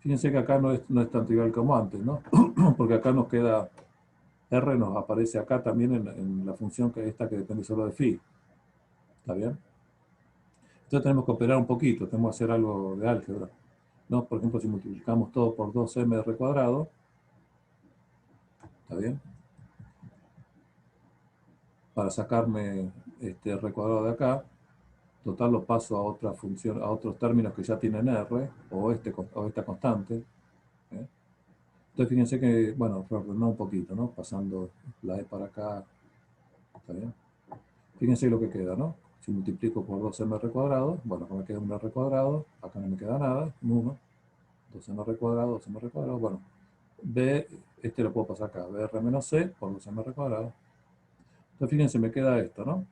Speaker 1: Fíjense que acá no es tan trivial como antes, ¿no? Porque acá nos queda, R nos aparece acá también en la función que depende solo de phi. ¿Está bien? Entonces tenemos que operar un poquito, tenemos que hacer algo de álgebra, ¿no? Por ejemplo, si multiplicamos todo por 2mr cuadrado, ¿está bien? Para sacarme este r cuadrado de acá, total lo paso a otra función, a otros términos que ya tienen r, o esta constante. ¿Eh? Entonces fíjense que, bueno, reordenó un poquito, ¿no? Pasando la e para acá, ¿está bien? Fíjense lo que queda, ¿no? Si multiplico por 2mr cuadrado, bueno, acá me queda un r cuadrado, acá no me queda nada, un 1, 2mr cuadrado, 2mr cuadrado, bueno, b, este lo puedo pasar acá, br menos c por 2mr cuadrado. Entonces fíjense, me queda esto, ¿no?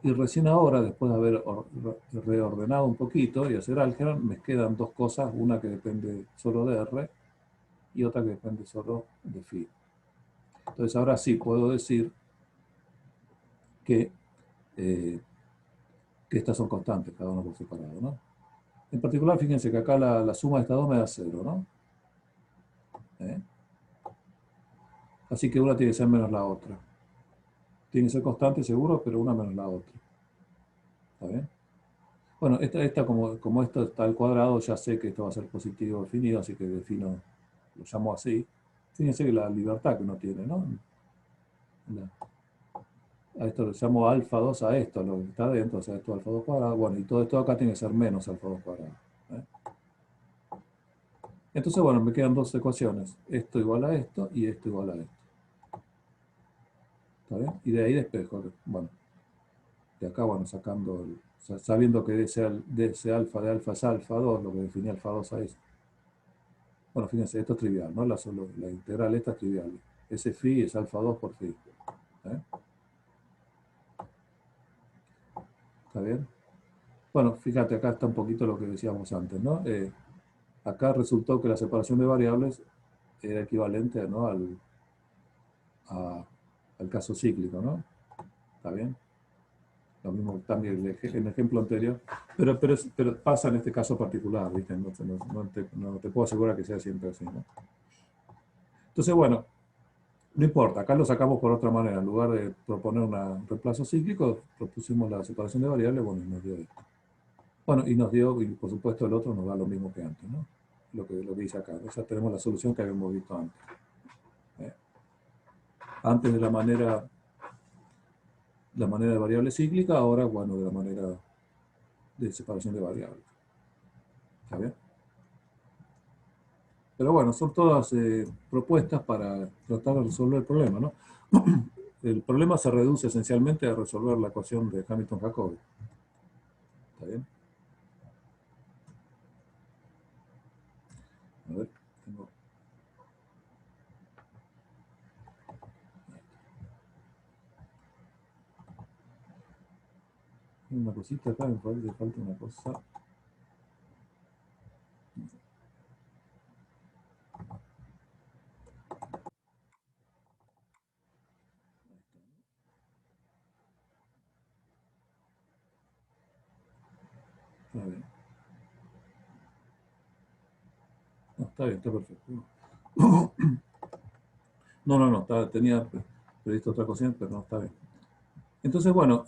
Speaker 1: Y recién ahora, después de haber reordenado un poquito y hacer álgebra, me quedan dos cosas, una que depende solo de R y otra que depende solo de phi. Entonces ahora sí puedo decir que, eh, que estas son constantes, cada uno por separado, ¿no? En particular, fíjense que acá la suma de estas dos me da 0, ¿no? ¿Eh? Así que una tiene que ser menos la otra. Tiene que ser constante seguro, pero una menos la otra. ¿Está bien? Bueno, esta como esto está al cuadrado, ya sé que esto va a ser positivo definido, así que defino lo llamo así, fíjense que la libertad que uno tiene, ¿no? A esto le llamo alfa 2 a esto, lo que está dentro, o sea, esto alfa 2 cuadrado, bueno, y todo esto acá tiene que ser menos alfa 2 cuadrado. ¿Eh? Entonces, bueno, me quedan dos ecuaciones, esto igual a esto y esto igual a esto. ¿Está bien? Y de ahí despejo, bueno, de acá, bueno, sacando, sabiendo que ese alfa de alfa es alfa 2, lo que define alfa 2 a eso. Bueno, fíjense, esto es trivial, ¿no? La integral esta es trivial. Ese phi es alfa 2 por phi. ¿Eh? ¿Está bien? Bueno, fíjate, acá está un poquito lo que decíamos antes, ¿no? Acá resultó que la separación de variables era equivalente, ¿no? al caso cíclico, ¿no? ¿Está bien? Lo mismo también en el ejemplo anterior, pero pasa en este caso particular, ¿viste? No te puedo asegurar que sea siempre así, ¿no? Entonces, bueno, no importa, acá lo sacamos por otra manera. En lugar de proponer un reemplazo cíclico, propusimos la separación de variables, bueno, y nos dio esto. Bueno, y nos dio, y por supuesto el otro nos da lo mismo que antes, ¿no? Lo que dice acá. O sea, tenemos la solución que habíamos visto antes. Antes de la manera de variable cíclica, ahora, bueno, de la manera de separación de variables. ¿Está bien? Pero bueno, son todas propuestas para tratar de resolver el problema, ¿no? El problema se reduce esencialmente a resolver la ecuación de Hamilton-Jacobi. ¿Está bien? A ver, tengo una cosita acá, me parece que falta una cosa. Está bien. No, está bien, está perfecto. No, tenía previsto otra cosa, pero no, está bien. Entonces, bueno,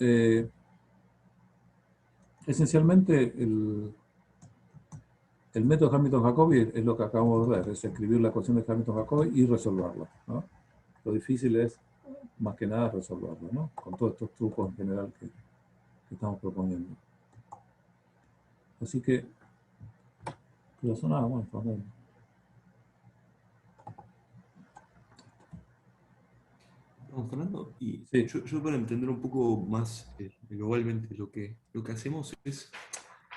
Speaker 1: esencialmente el método Hamilton-Jacobi es lo que acabamos de ver, es escribir la ecuación de Hamilton-Jacobi y resolverla, ¿no? Lo difícil es, más que nada, resolverla, ¿no? Con todos estos trucos en general que estamos proponiendo. Así que, pero sonaba, bueno, también.
Speaker 2: Estamos Fernando, y
Speaker 1: Sí,
Speaker 2: yo para entender un poco más globalmente lo que hacemos es,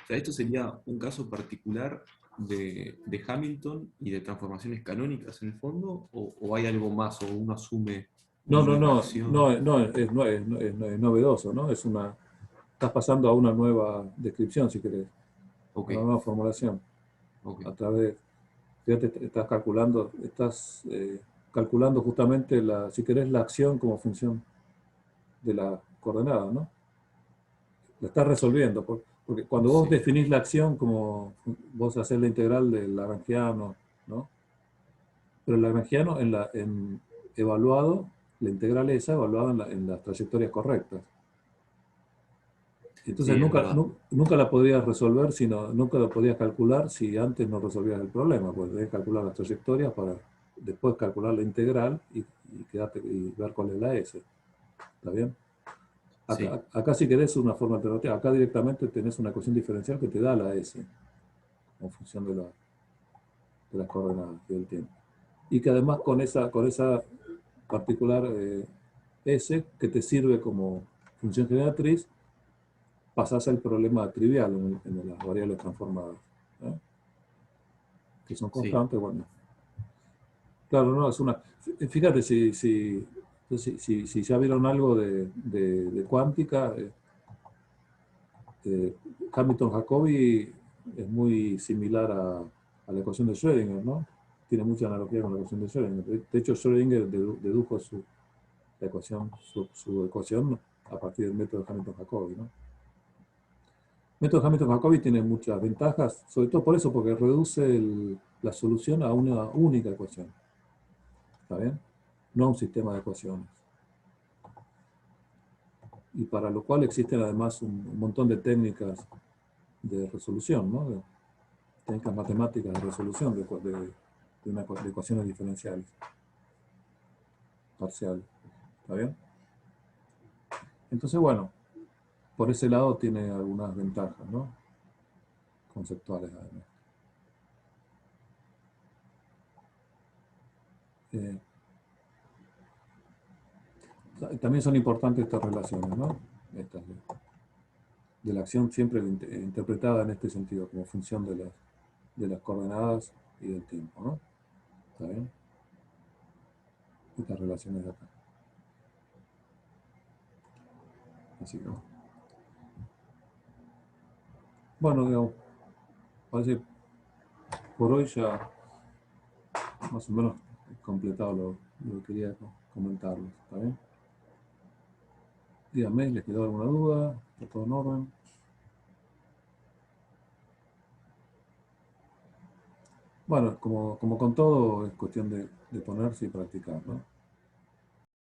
Speaker 2: o sea, esto sería un caso particular de Hamilton y de transformaciones canónicas en el fondo, o hay algo más, o uno asume
Speaker 1: no,
Speaker 2: una
Speaker 1: no,
Speaker 2: única
Speaker 1: no,
Speaker 2: acción.
Speaker 1: no, no, es novedoso, ¿no? Estás pasando a una nueva descripción, si querés,
Speaker 2: Ok,
Speaker 1: a una nueva formulación,
Speaker 2: ok,
Speaker 1: a través, fíjate, estás calculando justamente, si querés, la acción como función de la coordenada, ¿no? La estás resolviendo, porque cuando vos
Speaker 2: sí,
Speaker 1: definís la acción como vos haces la integral del Lagrangiano, ¿no? Pero el Lagrangiano evaluado, la integral esa evaluada en las trayectorias correctas. Entonces
Speaker 2: sí, es verdad.
Speaker 1: nunca la podías resolver, nunca la podías calcular si antes no resolvías el problema, pues debes calcular las trayectorias para después calcular la integral y ver cuál es la S. ¿Está bien?
Speaker 2: Sí,
Speaker 1: Acá si querés una forma alternativa, acá directamente tenés una ecuación diferencial que te da la S en función de las coordenadas y del tiempo. Y que además con esa particular S que te sirve como función generatriz, pasás al problema trivial en las variables transformadas, ¿eh? Que son
Speaker 2: sí,
Speaker 1: constantes, bueno. Claro, no, es una... Fíjate, si ya vieron algo de cuántica, eh, Hamilton-Jacobi es muy similar a la ecuación de Schrödinger, ¿no? Tiene mucha analogía con la ecuación de Schrödinger. De hecho, Schrödinger dedujo su ecuación a partir del método de Hamilton-Jacobi, ¿no? El método Hamilton-Jacobi tiene muchas ventajas, sobre todo por eso, porque reduce la solución a una única ecuación. ¿Está bien? No a un sistema de ecuaciones. Y para lo cual existen además un montón de técnicas de resolución, ¿no? Técnicas matemáticas de resolución de ecuaciones diferenciales, parciales. ¿Está bien? Entonces, bueno, por ese lado tiene algunas ventajas, ¿no? Conceptuales además. Eh, También son importantes estas relaciones, ¿no? Estas de la acción siempre interpretada en este sentido, como función de las coordenadas y del tiempo, ¿no? ¿Está bien? Estas relaciones de acá. Así que, bueno, digamos, parece que por hoy ya más o menos he completado lo que quería comentarles, ¿está bien? Díganme, ¿les quedó alguna duda? ¿Está todo en orden? Bueno, como con todo, es cuestión de ponerse y practicar, ¿no?